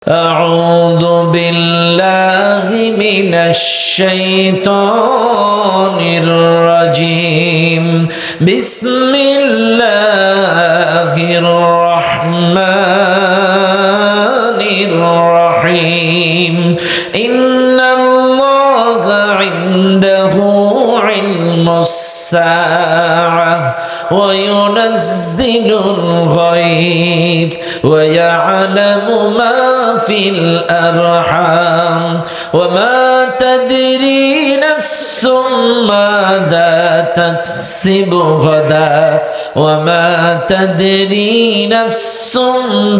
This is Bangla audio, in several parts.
أعوذ بالله من الشيطان الرجيم بسم الله الرحمن الرحيم إن الله عنده علم الساعة وينزل الغيث ويعلم ما في الأرحام وما تدري نفس ماذا تكسب غدا وما تدري نفس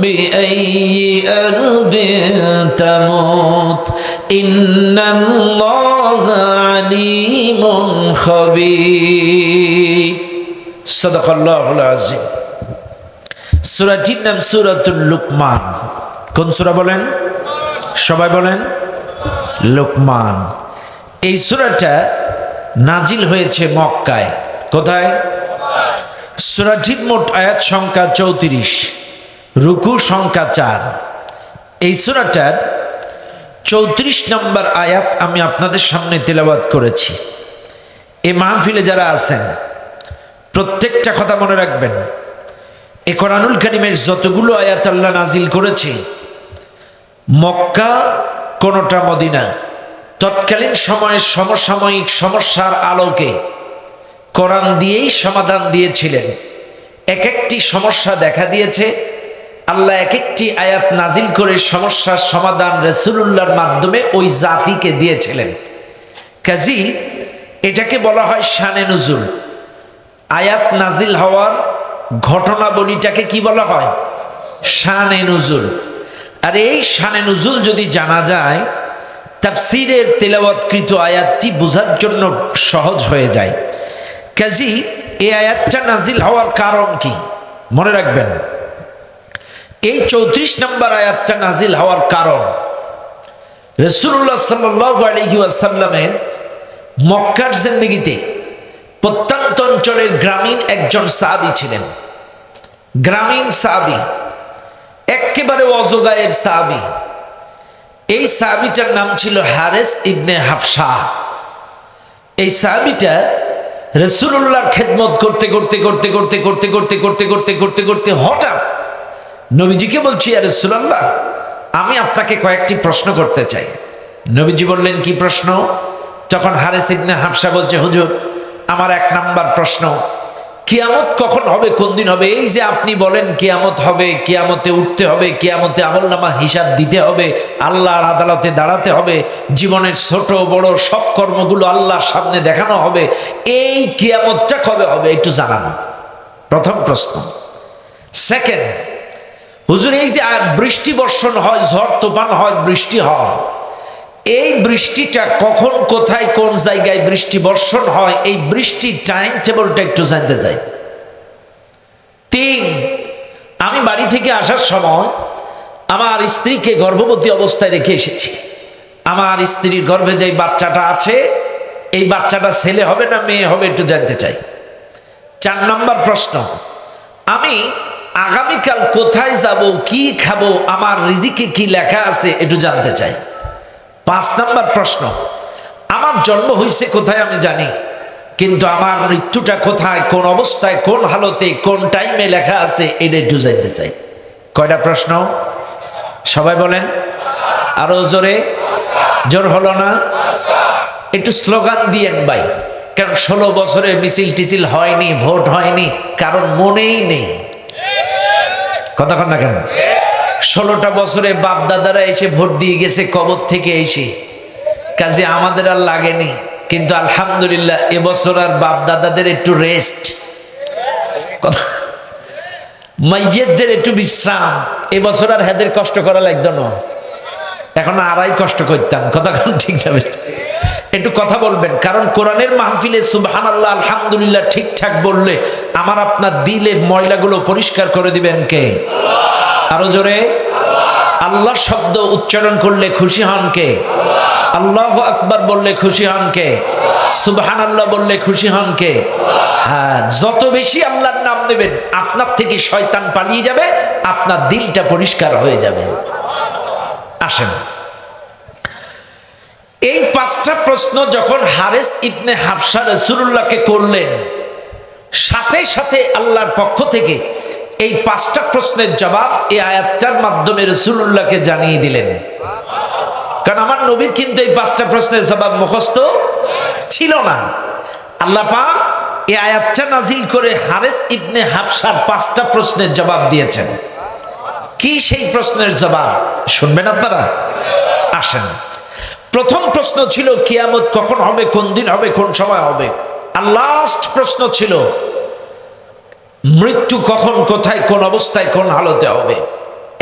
بأي أرض تموت إن الله عليم خبير صدق الله العظيم। সূরাটির নাম সূরাতুল লুকমান। কোন সূরা বলেন? সবাই বলেন লুকমান। এই সূরাটা নাজিল হয়েছে মক্কায়। কোথায়? সূরাটির মোট আয়াত সংখ্যা 34, রুকু সংখ্যা 4। এই সূরাটার 34 নম্বর আয়াত আমি আপনাদের সামনে তেলাওয়াত করেছি। এই মাহফিলে যারা আছেন প্রত্যেকটা কথা মনে রাখবেন। এই কোরআনুল কারীমের যতগুলো আয়াত আল্লাহ নাজিল করেছে, মক্কা কোনটা মদিনা, তৎকালীন সময়ের সমসাময়িক সমস্যার আলোকে কোরআন দিয়েই সমাধান দিয়েছিলেন। এক একটি সমস্যা দেখা দিয়েছে, আল্লাহ এক একটি আয়াত নাজিল করে সমস্যার সমাধান রাসূলুল্লাহর মাধ্যমে ওই জাতিকে দিয়েছিলেন। কাজী এটাকে বলা হয় শানে নুজুল। আয়াত নাজিল হওয়ার ঘটনাবলীটাকে কি বলা হয়? শানে নুজুল। আর এই শানে নুজুল যদি জানা যায়, তাফসীরের তেলাওয়াতকৃত আয়াতটি বোঝার জন্য সহজ হয়ে যায়। কাজী এই আয়াতটা নাজিল হওয়ার কারণ কি মনে রাখবেন। এই 34 নম্বর আয়াতটা নাজিল হওয়ার কারণ, রাসূলুল্লাহ সাল্লাল্লাহু আলাইহি ওয়াসাল্লামের মক্কার জিন্দেগিতে প্রত্যন্ত অঞ্চলের গ্রামীণ একজন সাহাবী ছিলেন। গ্রামীণ সাহাবী, একেবারে অজগায়ের সাহাবী। এই সাহাবীটার নাম ছিল হারেস ইবনে হাফসা। এই সাহাবীটা রাসূলুল্লাহর খেদমত করতে করতে করতে করতে করতে করতে করতে করতে করতে করতে হঠাৎ নবীজিকে বলছি, ইয়া রাসূলুল্লাহ, আমি আপনাকে কয়েকটি প্রশ্ন করতে চাই। নবীজি বললেন, কি প্রশ্ন? তখন হারেস ইবনে হাফসা বলছে, হুজুর, আমার 1 নাম্বার প্রশ্ন, কিয়ামত কখন হবে, কোন দিন হবে? এই যে আপনি বলেন কিয়ামত হবে, কিয়ামতে উঠতে হবে, কিয়ামতে আমলনামা হিসাব দিতে হবে, আল্লাহর আদালতে দাঁড়াতে হবে, জীবনের ছোট বড় সব কর্মগুলো আল্লাহর সামনে দেখানো হবে, এই কিয়ামতটা কবে হবে একটু জানান। প্রথম প্রশ্ন। সেকেন্ড, হুজুর, এই যে বৃষ্টি বর্ষণ হয়, ঝড় তুফান হয়, বৃষ্টি হয়, এই বৃষ্টিটা কখন, কোথায়, কোন জায়গায় বৃষ্টি বর্ষণ হয়, এই বৃষ্টির টাইম টেবলটা একটু জানতে চাই। 3, আমি বাড়ি থেকে আসার সময় আমার স্ত্রীকে গর্ভবতী অবস্থায় রেখে এসেছি। আমার স্ত্রীর গর্ভে যে বাচ্চাটা আছে, এই বাচ্চাটা ছেলে হবে না মেয়ে হবে একটু জানতে চাই। 4 নম্বর প্রশ্ন, আমি আগামীকাল কোথায় যাব, কি খাবো, আমার রিজিকে কি লেখা আছে একটু জানতে চাই। 5 নম্বর প্রশ্ন, আমার জন্ম হয়েছে কোথায় আমি জানি, কিন্তু আমার মৃত্যুটা কোথায়, কোন অবস্থায়, কোন হালতে, কোন টাইমে লেখা আছে এটা একটু জানতে চাই। কয়টা প্রশ্ন? সবাই বলেন আরো জোরে। জোর হলো না? একটু স্লোগান দিয়েন ভাই, কারণ 16 বছরে মিছিল টিছিল হয়নি, ভোট হয়নি, কারণ মনেই নেই। কথা কন না কেন? 16টা বছরে বাপ দাদারা এসে ভোট দিয়ে গেছে কবর থেকে এসে, কাজে আমাদের আর লাগেনি। কিন্তু আলহামদুলিল্লাহ এবছর আর বাপ দাদাদের একটু রেস্ট, মাইয়েদের একটু বিশ্রাম। এবছর আর হেদের কষ্ট করা লাগতো না, এখন আরাই কষ্ট করতাম। কথা কন ঠিক না? একটু কথা বলবেন, কারণ কোরআনের মাহফিলে সুবহানাল্লাহ আলহামদুলিল্লাহ ঠিকঠাক বললে আমার আপনার দিলের ময়লাগুলো পরিষ্কার করে দিবেন কে? আরো জোরে। আল্লাহ শব্দ উচ্চারণ করলে খুশি হন কে? আল্লাহু আকবার বললে খুশি হন কে? সুবহানাল্লাহ বললে খুশি হন কে? হ্যাঁ, যত বেশি আল্লাহর নাম নেবেন আপনার থেকে শয়তান পালিয়ে যাবে, আপনার দিলটা পরিষ্কার হয়ে যাবে। আসেন, এই 5টা প্রশ্ন যখন হারেস ইবনে হাফসা রাসূলুল্লাহকে করলেন, সাথে সাথে আল্লাহর পক্ষ থেকে এই 5টা প্রশ্নের জবাব এই আয়াতটার মাধ্যমে রাসূলুল্লাহকে জানিয়ে দিলেন। কারণ আমার নবীর কিন্তু এই 5টা প্রশ্নের জবাব মুখস্থ ছিল না। আল্লাহ পাক এই আয়াতটা নাজিল করে হারেস ইবনে হাফসার 5টা প্রশ্নের জবাব দিয়েছেন। কি সেই প্রশ্নের জবাব শুনবেন আপনারা? আসেন। প্রথম প্রশ্ন ছিল কিয়ামত কখন হবে, কোন দিন হবে, কোন সময় হবে। আর লাস্ট প্রশ্ন ছিল মৃত্যু কখন, কোথায়, কোন অবস্থায়, কোন হালতে হবে।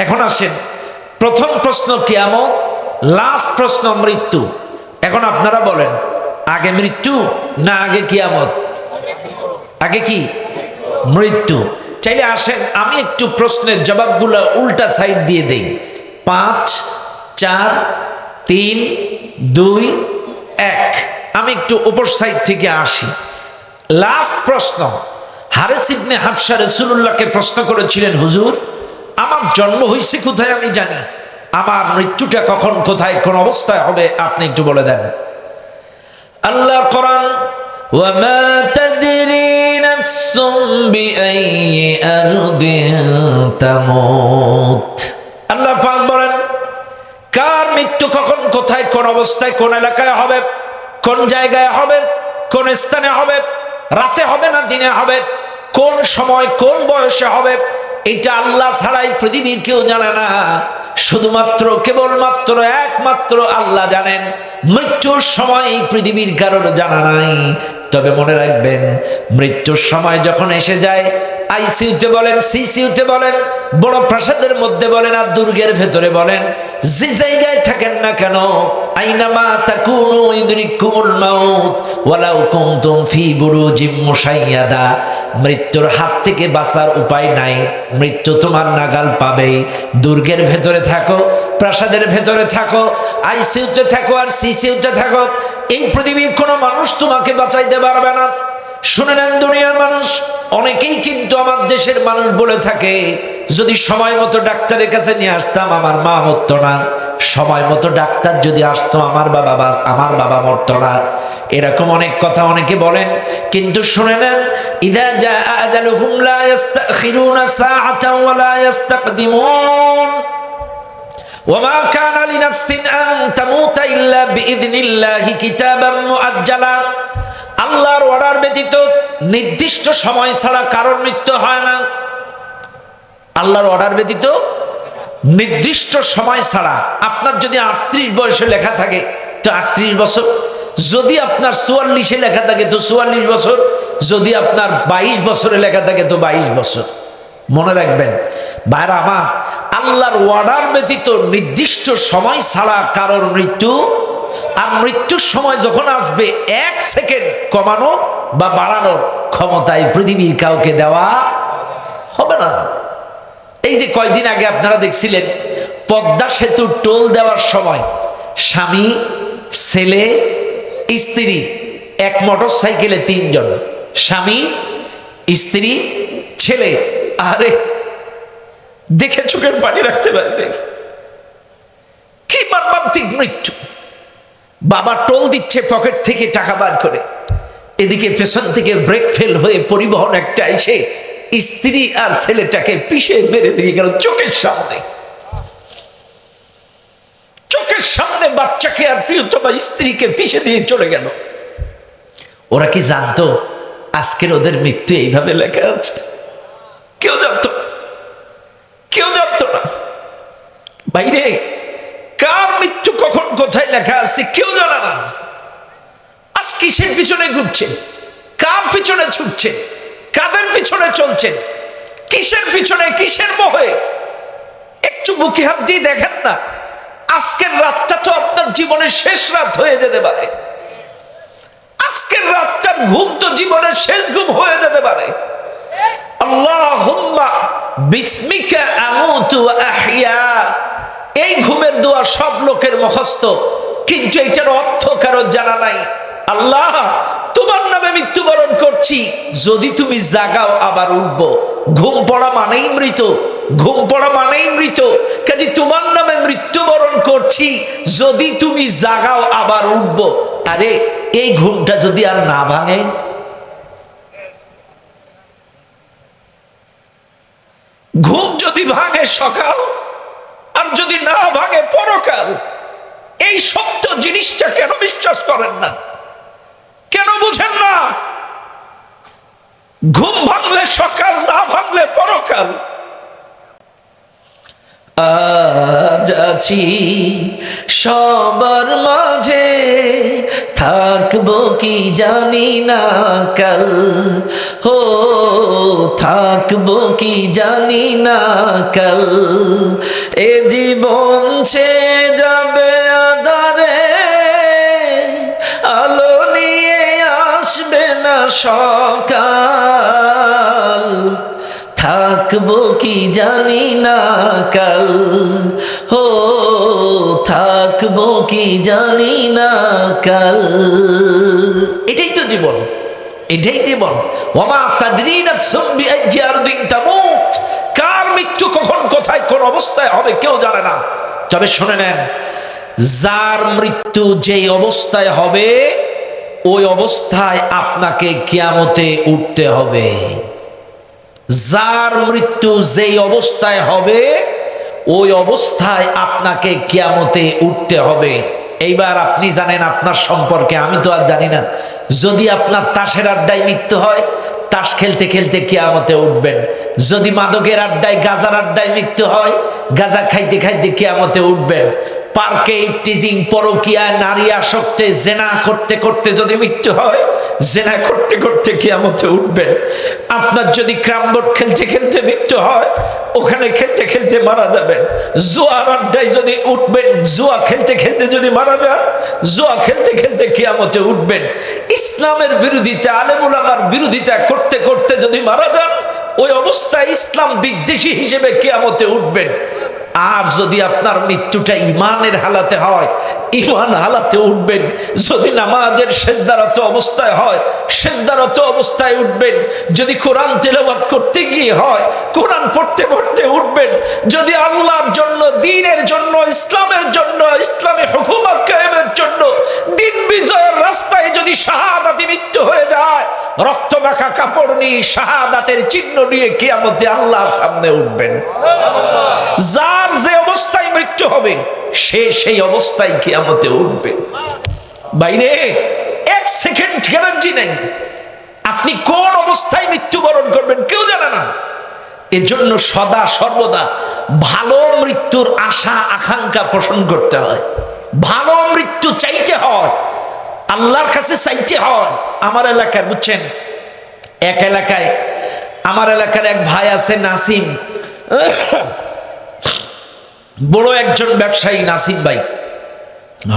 এখন আসেন, প্রথম প্রশ্ন কিয়ামত, লাস্ট প্রশ্ন মৃত্যু। এখন আপনারা বলেন আগে মৃত্যু না আগে কিয়ামত? আগে কি? মৃত্যু। চাইলে আসেন আমি একটু প্রশ্নের জবাবগুলো উল্টা সাইড দিয়ে দেই। 5 4 3 2 1। আমি একটু উপর সাইড থেকে আসি। লাস্ট প্রশ্ন, হারেস ইবনে হাফসা রাসূলুল্লাহকে প্রশ্ন করেছিলেন, হুজুর আমার জন্ম হয়েছে কোথায় আমি জানি, আমার মৃত্যুটা কখন, কোথায়, কোন অবস্থায় হবে আপনি একটু বলে দেন। আল্লাহ কোরআন, ওয়ামা তাদরি নাফসুম বিআইয়ি আরদিন তামুত, আল্লাহ পাক বলেন কার মৃত্যু কখন, কোথায়, কোন অবস্থায়, কোন এলাকায় হবে, কোন জায়গায় হবে, কোন স্থানে হবে, রাতে হবে না দিনে হবে, কোন সময় কোন বয়সে হবে, এটা আল্লাহ ছাড়াই পৃথিবীর কেউ জানে না। শুধুমাত্র কেবলমাত্র একমাত্র আল্লাহ জানেন। মৃত্যুর সময় এই পৃথিবীর কারোর জানা নাই। তবে মনে রাখবেন, মৃত্যুর সময় যখন এসে যায়, আইসিইউতে বলেন, সিসিইউতে বলেন, বড় প্রাসাদের মধ্যে বলেন, আর দুর্গের ভেতরে বলেন, যে জায়গায় থাকেন না কেন, আইনামা তাকুনু ইদরিকুমুল মাউত ওয়ালাউ কুনতুম ফি বুরুজিম মুশাইয়াদা, মৃত্যুর হাত থেকে বাঁচার উপায় নাই, মৃত্যু তোমার নাগাল পাবেই। দুর্গের ভেতরে থাকো, প্রাসাদের ভেতরে থাকো, আইসিইউতে থাকো আর সিসিইউতে থাকো, এই পৃথিবীর কোনো মানুষ তোমাকে বাঁচাইতে পারবে না। শুনে নেন দুনিয়ার মানুষ, অনেকেই কিন্তু আমার দেশের মানুষ বলে থাকে, যদি সময় মতো ডাক্তারের কাছে নিয়ে আসতাম আমার মা মরতো না, সময় মতো ডাক্তার যদি আসতো আমার বাবা মরতো না। এরকম অনেক কথা অনেকে বলেন, কিন্তু শুনে নেন, ইদা জাআ আজালুহুম লা ইস্তাখিরুনা সাআতান ওয়া লা ইস্তাকদিমুন, ওয়ামা কানা লিনাফসিন আন তামুতা ইল্লা বিইযনিল্লাহি কিতাবাম মুআজ্জালা, আল্লাহর অর্ডার ব্যতীত নির্দিষ্ট সময় ছাড়া কারোর মৃত্যু হয় না। আল্লাহর অর্ডার ব্যতীত নির্দিষ্ট সময় ছাড়া। আপনার যদি 38 বয়সে লেখা থাকে তো 38 বছর, যদি আপনার 44-এ লেখা থাকে তো 44 বছর, যদি আপনার 22 বছরে লেখা থাকে তো 22 বছর। মনে রাখবেন ভাইরা আমার, আল্লাহর অর্ডার ব্যতীত নির্দিষ্ট সময় ছাড়া কারোর মৃত্যু, আর মৃত্যুর সময় যখন আসবে 1 সেকেন্ড কমানো বা বাড়ানোর ক্ষমতায় পৃথিবীর কাউকে দেওয়া হবে না। এই যে কয়দিন আগে আপনারা দেখছিলেন পদ্মা সেতু টোল দেওয়ার সময় স্বামী, ছেলে, স্ত্রী, এক মোটর সাইকেলে 3 জন, স্বামী, স্ত্রী, ছেলে। আরে দেখে চোখের পানি রাখতে পারি নাই, কি মর্মান্তিক মৃত্যু। বাবা টোল দিচ্ছে পকেট থেকে টাকা বার করে, এদিকে পেছন থেকে ব্রেক ফেল হয়ে পরিবহন একটা এসে স্ত্রী আর ছেলেটাকে পিষে মেরে দিয়ে গেল চোখের সামনে। চোখের সামনে বাচ্চাকে আর প্রিয়তমা স্ত্রীকে পিষে দিয়ে চলে গেল। ওরা কি জানতো আজকের ওদের মৃত্যু এইভাবে লেখা আছে? কেউ জানতো না, কেউ জানতো না। বাইরে কার মৃত্যু কখন কোথায় লেখা আছে কেউ জানে না। আজ কিসের পিছনে ঘুরছেন, কার পিছনে ছুটছেন, কাদের পিছনে চলছেন, কিসের পিছনে, কিসের মোহে? একটু বুকে হাত দিয়ে দেখেন না, আজকের রাতটা তো আপনার জীবনের শেষ রাত হয়ে যেতে পারে। আজকের রাতটার ঘুম তো জীবনের শেষ ঘুম হয়ে যেতে পারে। আল্লাহুম্মা বিসমিকা আমুতু ওয়া আহইয়া, এই ঘুমের দোয়া সব লোকের মুখস্থ, কিন্তু এটার অর্থ কারো জানা নাই। আল্লাহ তোমার নামে মৃত্যুবরণ করছি, যদি তুমি জাগাও আবার উঠবো। ঘুম পড়া মানেই মৃত, ঘুম পড়া মানেই মৃত। কাজে তোমার নামে মৃত্যুবরণ করছি, যদি তুমি জাগাও আবার উঠবো। আরে এই ঘুমটা যদি আর না ভাঙে, ঘুম যদি ভাঙে সকাল, আর যদি না ভাঙে পরকাল, এই সত্য জিনিসটা কেন বিশ্বাস করেন না? কেন বুঝেন না? ঘুম ভাঙলে সকাল, না ভাঙলে পরকাল। আজ আছি সবার মাঝে, থাকবো কি জানি না কাল। ও থাকবো কি জানি না কাল। এ জীবন সে যাবে আধারে, আলো নিয়ে আসবে না সকাল। থাকবো কি জানি না কাল। ও থাকবো কি জানি না কাল। এটাই তো জীবন, এটাই জীবন। ওমা তাদরি নাফসুম বিআইয়ি আরদিন তামুত। কার মৃত্যু কখন কোথায় কোন অবস্থায় হবে কেউ জানে না। তবে শুনে নেন, যার মৃত্যু যেই অবস্থায় হবে ওই অবস্থায় আপনাকে কিয়ামতে উঠতে হবে। যার মৃত্যু যেই অবস্থায় হবে ওই অবস্থায় আপনাকে কিয়ামতে উঠতে হবে। এইবার আপনি জানেন আপনার সম্পর্কে, আমি তো আর জানি না। যদি আপনার তাসের আড্ডায় মৃত্যু হয়, তাস খেলতে খেলতে কিয়ামতে উঠবেন। যদি মাদকের আড্ডায়, গাজার আড্ডায় মৃত্যু হয়, গাজা খাইতে খাইতে কিয়ামতে উঠবেন। পার্কে ইফটিজিং, পরকীয়ায়, নারী আসক্তে, জেনা করতে করতে যদি মৃত্যু হয়, জেনা করতে করতে কিয়ামতে উঠবেন। আপনার যদি ক্রামবোর্ড খেলতে খেলতে মৃত্যু হয়, ওখানে খেলতে খেলতে মারা যাবেন। জুয়ার আড্ডায় যদি উঠবেন, জুয়া খেলতে খেলতে যদি মারা যান, জুয়া খেলতে খেলতে কিয়ামতে উঠবেন। ইসলামের বিরোধিতা, আলেম উলামার বিরোধিতা করতে করতে যদি মারা যান, ওই অবস্থায় ইসলাম বিদ্বেষী হিসেবে কিয়ামতে উঠবেন। আর যদি আপনার মৃত্যুটা ইমানের হালাতে হয়, ইমান হালাতে উঠবেন। যদি নামাজের সেজদারত অবস্থায় হয়, সেজদারত অবস্থায় উঠবেন। যদি কোরআন তেলাওয়াত করতে গিয়ে হয়, কোরআন পড়তে পড়তে উঠবেন। যদি আল্লাহর জন্য, দ্বীনের জন্য, ইসলামের জন্য, ইসলামী হুকুমত কায়েমের জন্য, দ্বীন বিজয়ের রাস্তায় যদি শাহাদাতি মৃত্যু হয়ে যায়, রক্ত মাখা কাপড় নিয়ে, শাহাদাতের চিহ্ন নিয়ে কিয়ামতে আল্লাহর সামনে উঠবেন। যার যে অবস্থায় মৃত্যু হবে সে সেই অবস্থায় কিয়ামতে উঠবে। বাইরে এক সেকেন্ড গ্যারান্টি নেই আপনি কোন অবস্থায় মৃত্যুবরণ করবেন, কেউ জানে না। এজন্য সদা সর্বদা ভালো মৃত্যুর আশা আকাঙ্ক্ষা পোষণ করতে হয়। ভালো মৃত্যু চাইতে হয়, আল্লাহর কাছে চাইতে হয়। আমার এলাকায়, বুঝছেন, এক এলাকায়, আমার এলাকার এক ভাই আছে নাসিম, বড় একজন ব্যবসায়ী নাসিম ভাই,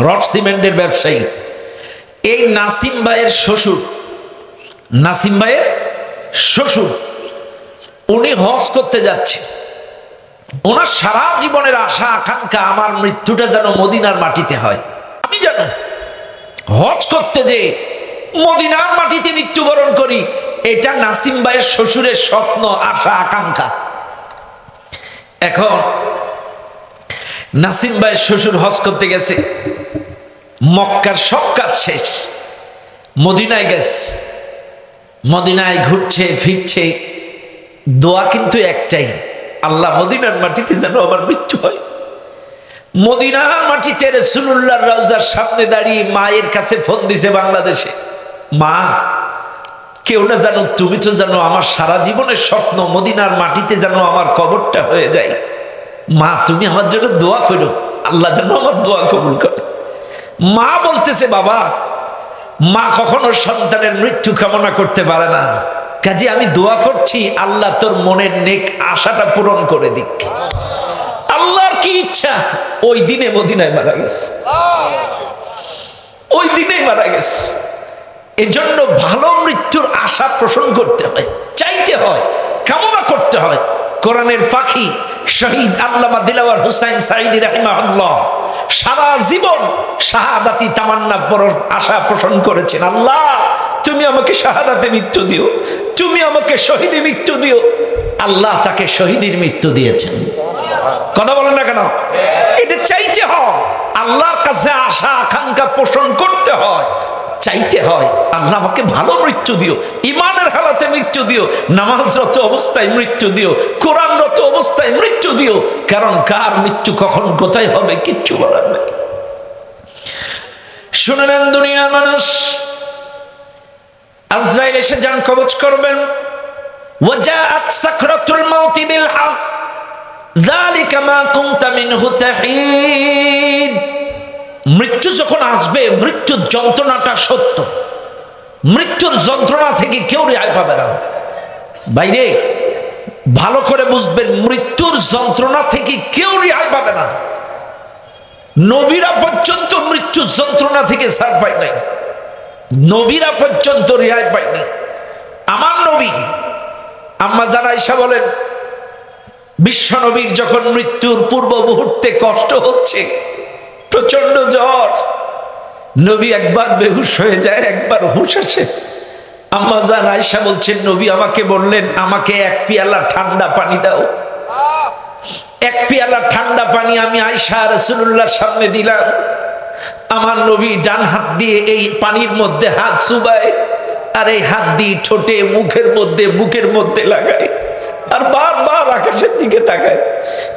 রড সিমেন্টের ব্যবসায়ী। এই নাসিম ভাইয়ের শ্বশুর, নাসিম ভাইয়ের শ্বশুর উনি হজ করতে যাচ্ছে। ওনার সারা জীবনের আশা আকাঙ্ক্ষা আমার মৃত্যুটা যেন মদিনার মাটিতে হয়। আমি যেন হজ করতে যে মদিনার মাটিতে মৃত্যুবরণ করি, এটা নাসিম ভাইয়ের শ্বশুরের স্বপ্ন, আশা আকাঙ্ক্ষা। এখন নাসিম ভাইয়ের শ্বশুর হজ করতে গেছে, মক্কার সব কাজ শেষ, মদিনায় গেছে। মদিনায় ঘুরছে ফিরছে, দোয়া কিন্তু একটাই, আল্লাহ মদিনার মাটিতে যেন আমার মৃত্যু হয়। মদিনার মাটিতে রাসূলুল্লাহর রওজার সামনে দাঁড়িয়ে মায়ের কাছে ফোন দিছে বাংলাদেশে, মা কেউ না জানো, তুমি তো জানো আমার সারা জীবনের স্বপ্ন মদিনার মাটিতে যেন আমার কবরটা হয়ে যায়। মা তুমি আমার জন্য দোয়া করো, আল্লাহ যেন আমার দোয়া কবুল করে। মা বলতেছে, বাবা, মা কখনো সন্তানের মৃত্যু কামনা করতে পারে না, কাজে আমি দোয়া করছি আল্লাহ তোর মনের নেক আশাটা পূরণ করে দিক। আল্লাহর কি ইচ্ছা, ওই দিনে মদিনায় মারা গেছে, ওই দিনেই মারা গেছে। এজন্য ভালো মৃত্যুর আশা পোষণ করতে হয়, চাইতে হয়, কামনা করতে হয়। কোরআনের পাখি শহীদ আল্লামা দিলওয়ার হুসাইন সাঈদী রাহিমাহুল্লাহ সারা জীবন শাহাদাতি তামান্না আশা পোষণ করেছেন, আল্লাহ তুমি আমাকে শাহাদাতে মৃত্যু দিও, তুমি আমাকে শহীদে মৃত্যু দিও। আল্লাহ তাকে শহীদের মৃত্যু দিয়েছেন। কথা বলেন না কেন? এটা চাইতে হয়। আল্লাহর কাছে আশা আকাঙ্ক্ষা পোষণ করতে হয়, চাইতে হয় আল্লাহ আমাকে ভালো মৃত্যু দিও, ইমানের হালাতে মৃত্যু দিও, নামাজরত অবস্থায় মৃত্যু দিও, কোরআনরত অবস্থায় মৃত্যু দিও। কারণ কার মৃত্যু কখন কোথায় হবে কিচ্ছু বলার নেই। শুনে নেন দুনিয়ার মানুষ, আজরাইল এসে জান কবজ করবেন। ওয়াজাআত সাকরাতুল মাউত বিল হক যালিকা মা কুনতা মিনহু তাহিদ। মৃত্যু যখন আসবে, মৃত্যুর যন্ত্রণাটা সত্য, মৃত্যুর যন্ত্রণা থেকে কেউ রেহাই পাবে না। বাইরে ভালো করে বুঝবেন, মৃত্যুর যন্ত্রণা থেকে কেউ রেহাই পাবে না। নবীরা পর্যন্ত মৃত্যুর যন্ত্রণা থেকে ছাড় পায় নাই, নবীরা পর্যন্ত রেহাই পায়নি। আমার নবী আম্মা জান আয়েশা বলেন, বিশ্ব নবীর যখন মৃত্যুর পূর্ব মুহূর্তে কষ্ট হচ্ছে, প্রচন্ড জ্বর, নবী একবার বেহুশ হয়ে যায়, একবার হুঁশ আসে। আম্মা জান আয়েশা বলছেন, নবী আমাকে বললেন, আমাকে এক পেয়ালা ঠান্ডা পানি দাও। এক পেয়ালা ঠান্ডা পানি আমি আয়েশা রাসূলুল্লাহর সামনে দিলাম। আমার নবী ডান হাত দিয়ে এই পানির মধ্যে হাত চুবায়, আর এই হাত দিয়ে ঠোঁটে মুখের মধ্যে বুকের মধ্যে লাগায়, আর বারবার আকাশের দিকে তাকায়।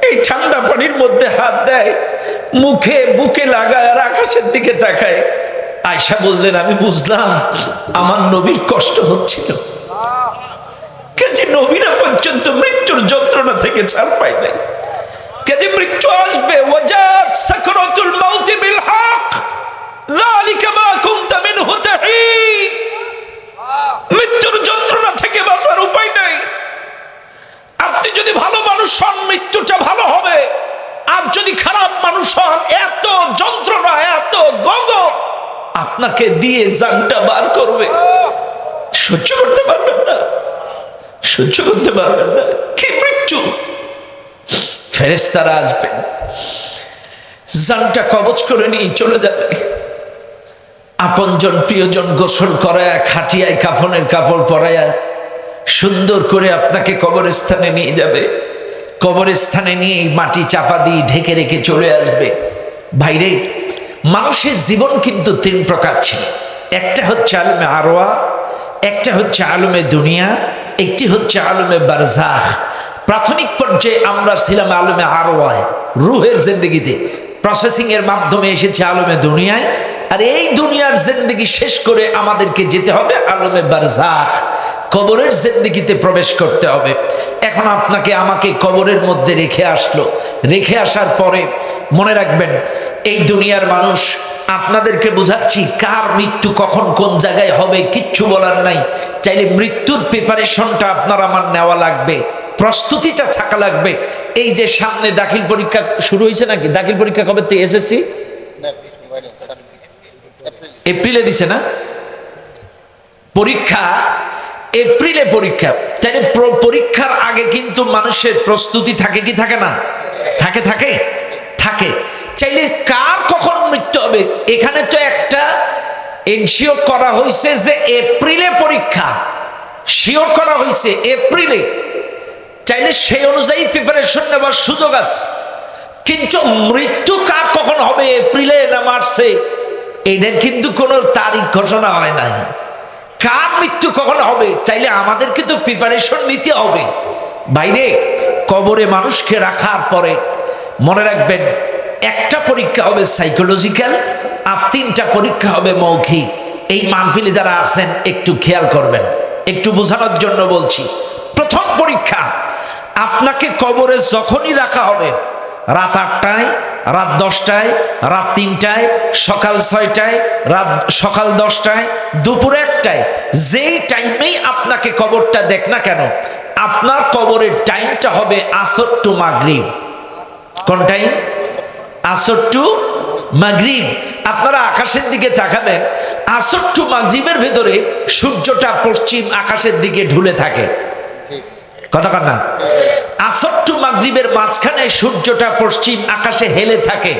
এই ঠান্ডা পানির মধ্যে হাত দেয়, মুখে বুকে লাগায়, আর আকাশের দিকে তাকায়। আয়েশা বললেন, আমি বুঝলাম আমার নবীর কষ্ট হচ্ছিল। কাজে নবীরা পর্যন্ত মৃত্যুর যন্ত্রণা থেকে ছাড় পায় নাই। কাজে মৃত্যু আসবে। ওয়াজাত সাকরাতুল মাউত বিল হক যালিকা মা কুনতা মিনহু তাহিদ। মৃত্যুর যন্ত্রণা থেকে বাঁচার উপায় নাই। আপনি যদি ভালো মানুষ হন, মৃত্যুটা ভালো হবে। আর যদি খারাপ মানুষ হন, এত যন্ত্রণা, এত গজব আপনাকে দিয়ে জানটা বার করবে, সহ্য করতে পারবেন না, সহ্য করতে পারবেন না। কি মৃত্যু! ফেরেশতারা আসবেন, জানটা কবজ করে নিয়ে চলে যাবে। আপনজন প্রিয়জন গোসল করায়, খাটিয়ায় কাফনের কাপড় পরায়া সুন্দর করে আপনাকে কবরস্থানে নিয়ে যাবে। কবরস্থানে নিয়ে মাটি চাপা দিয়ে ঢেকে রেখে চলে আসবে। ভাইরে, মানুষের জীবন কিন্তু তিন প্রকার ছিল। একটা হচ্ছে আলমে আরওয়া, একটা হচ্ছে আলমে দুনিয়া, একটি হচ্ছে আলমে বারজাখ। প্রাথমিক পর্যায়ে আমরা ছিলাম আলমে আরওয়ায়, রুহের জিন্দেগিতে। প্রসেসিং এর মাধ্যমে এসেছে আলমে দুনিয়ায়, আর এই দুনিয়ার জিন্দেগি শেষ করে আমাদেরকে যেতে হবে আলমে বারজাখ, কবরের জিন্দেগিতে প্রবেশ করতে হবে। এখন আপনাকে আমাকে কবরের মধ্যে রেখে আসলো। রেখে আসার পরে মনে রাখবেন, এই দুনিয়ার মানুষ, আপনাদেরকে বুঝাচ্ছি, কার মৃত্যু কখন কোন জায়গায় হবে কিচ্ছু বলার নাই। চাইলে মৃত্যুর প্রিপারেশনটা আপনার আমার নেওয়া লাগবে, প্রস্তুতিটা থাকা লাগবে। এই যে সামনে দাখিল পরীক্ষা শুরু হয়েছে নাকি? দাখিল পরীক্ষা কবে থেকে? এসএসসি এপ্রিলে দিছে না? পরীক্ষা এপ্রিলে পরীক্ষা। তাইলে পরীক্ষার আগে কিন্তু মানুষের প্রস্তুতি থাকে কি থাকে না? থাকে থাকে থাকে। চাইলে কার কখন মৃত্যু হবে, এখানে তো একটা এনশিওর করা হয়েছে যে এপ্রিলে পরীক্ষা, শিওর করা হয়েছে এপ্রিলে। চাইলে সেই অনুযায়ী প্রিপারেশন নেওয়ার সুযোগ আছে। কিন্তু মৃত্যু কার কখন হবে, এপ্রিলে না মার্চে, এটার কিন্তু কোনো তারিখ ঘোষণা হয় না। কার মৃত্যু কখন হবে, চাইলে আমাদের কিন্তু প্রিপারেশন নিতে হবে। বাইরে কবরে মানুষকে রাখার পরে মনে রাখবেন, একটা পরীক্ষা হবে সাইকোলজিক্যাল, আর তিনটা পরীক্ষা হবে মৌখিক। এই মাহফিলে যারা আছেন একটু খেয়াল করবেন, একটু বোঝানোর জন্য বলছি। প্রথম পরীক্ষা, আপনাকে কবরে যখনই রাখা হবে, রাত 8টায়, রাত 10টায়, রাত 3টায়, সকাল 6টায়, সকাল 10টায়, দুপুর 1টায়, যেই টাইমেই আপনাকে কবরটা দেখ না কেন, আপনার কবরের টাইমটা হবে আসর টু মাগরিব। কোন টাইম? আসর টু মাগরিব। আপনারা আকাশের দিকে তাকাবেন, আসর টু মাগরিবের ভেতরে সূর্যটা পশ্চিম আকাশের দিকে ঢুলে থাকে। কথা কন না? আসর টু মাগরিবের মাঝখানে সূর্যটা পশ্চিম আকাশে হেলে থাকে,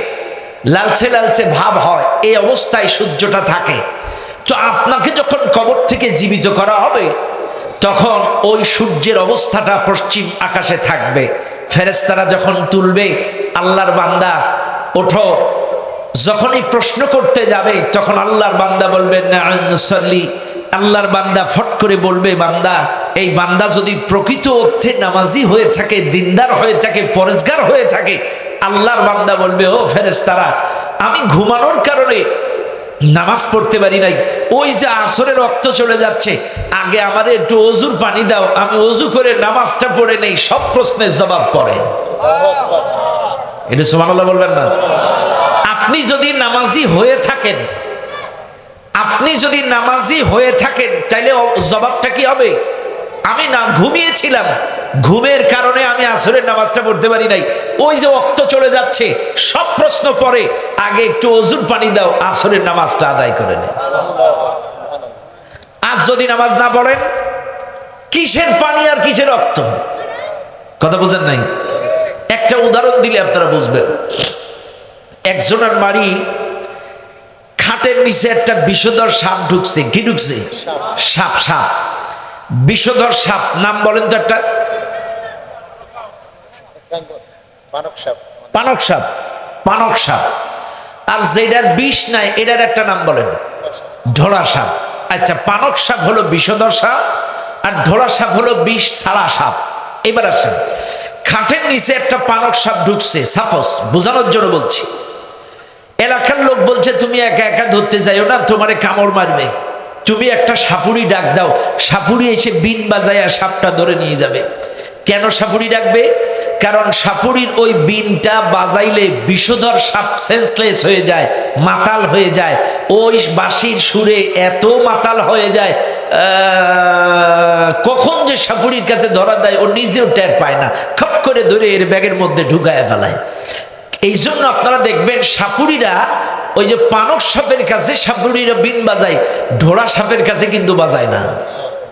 লালচে লালচে ভাব হয়, এই অবস্থায় সূর্যটা থাকে। তো আপনাকে যখন কবর থেকে জীবিত করা হবে, তখন ওই সূর্যের অবস্থাটা পশ্চিম আকাশে থাকবে। ফেরেশতারা যখন তুলবে, আল্লাহর বান্দা ওঠো, যখনই প্রশ্ন করতে যাবে তখন আল্লাহর বান্দা বলবে না'আম নুসাল্লি, আল্লাহর বান্দা ফট করে বলবে, বান্দা, এই বান্দা যদি প্রকৃত অর্থে নামাজি হয়ে থাকে, দিনদার হয়ে থাকে, পরেজগার হয়ে থাকে, আল্লাহর বান্দা বলবে, ও ফেরেশতারা, আমি ঘুমানোর কারণে নামাজ পড়তে পারি নাই, ওই যে আসরের রক্ত চলে যাচ্ছে, আগে আমার একটু অজুর পানি দাও, আমি অজু করে নামাজটা পড়ে নেই। সব প্রশ্নের জবাব পড়ে। এটা সুবহানাল্লাহ বলবেন না? আপনি যদি নামাজি হয়ে থাকেন, আপনি যদি নামাজি হয়ে থাকেন, তাইলে জবাবটা কি হবে? আমি না ঘুমিয়েছিলাম, ঘুমের কারণে আমি আসরের নামাজটা পড়তে পারি নাই, ওই যে ওয়াক্ত চলে যাচ্ছে, সব প্রশ্ন পরে, আগে একটু অজুর পানি দাও, আসরের নামাজটা আদায় করে নে। আজ যদি নামাজ না পড়েন, কিসের পানি আর কিসের রক্ত? কথা বুঝেন নাই? একটা উদাহরণ দিলে আপনারা বুঝবেন। একজনের বাড়ি খাটের নিচে একটা বিষধর সাপ ঢুকছে। কি ঢুকছে? সাপ। সাপ, বিষধর সাপ। নাম বলেন তো একটা। পানক সাপ। পানক সাপ। আর যেটার বিষ নাই, এটার একটা নাম বলেন। ঢোড়া সাপ। আচ্ছা, পানক সাপ হলো বিষধর সাপ, আর ঢোড়া সাপ হলো বিষ ছাড়া সাপ। এবার আসেন, খাটের নিচে একটা পানক সাপ ঢুকছে। সাপোজ, বোঝানোর জন্য বলছি। এলাকার লোক বলছে, তুমি একা একা ধরতে যাইও না, তোমারে কামড় মারবে, তুমি একটা সাপুড়ি ডাক দাও, সাপুড়ি এসে বিন বাজায়া সাপটা ধরে নিয়ে যাবে। কেন সাপুড়ি ডাকবে? কারণ সাপুড়ির ওই বিনটা বাজাইলে বিষধর সাপ সেন্সলেস হয়ে যায়, মাতাল হয়ে যায়। ওই বাঁশির সুরে এত মাতাল হয়ে যায়, কখন যে সাপুড়ির কাছে ধরা দেয় ও নিজেও টের পায় না, খপ করে ধরে এর ব্যাগের মধ্যে ঢুকায় ফেলায়। এই জন্য আপনারা দেখবেন সাপুড়িরা ওই যে পানক সাপের কাছে সাপুড়িরা বিন বাজায়, ঢোড়া সাপের কাছে কিন্তু বাজায় না।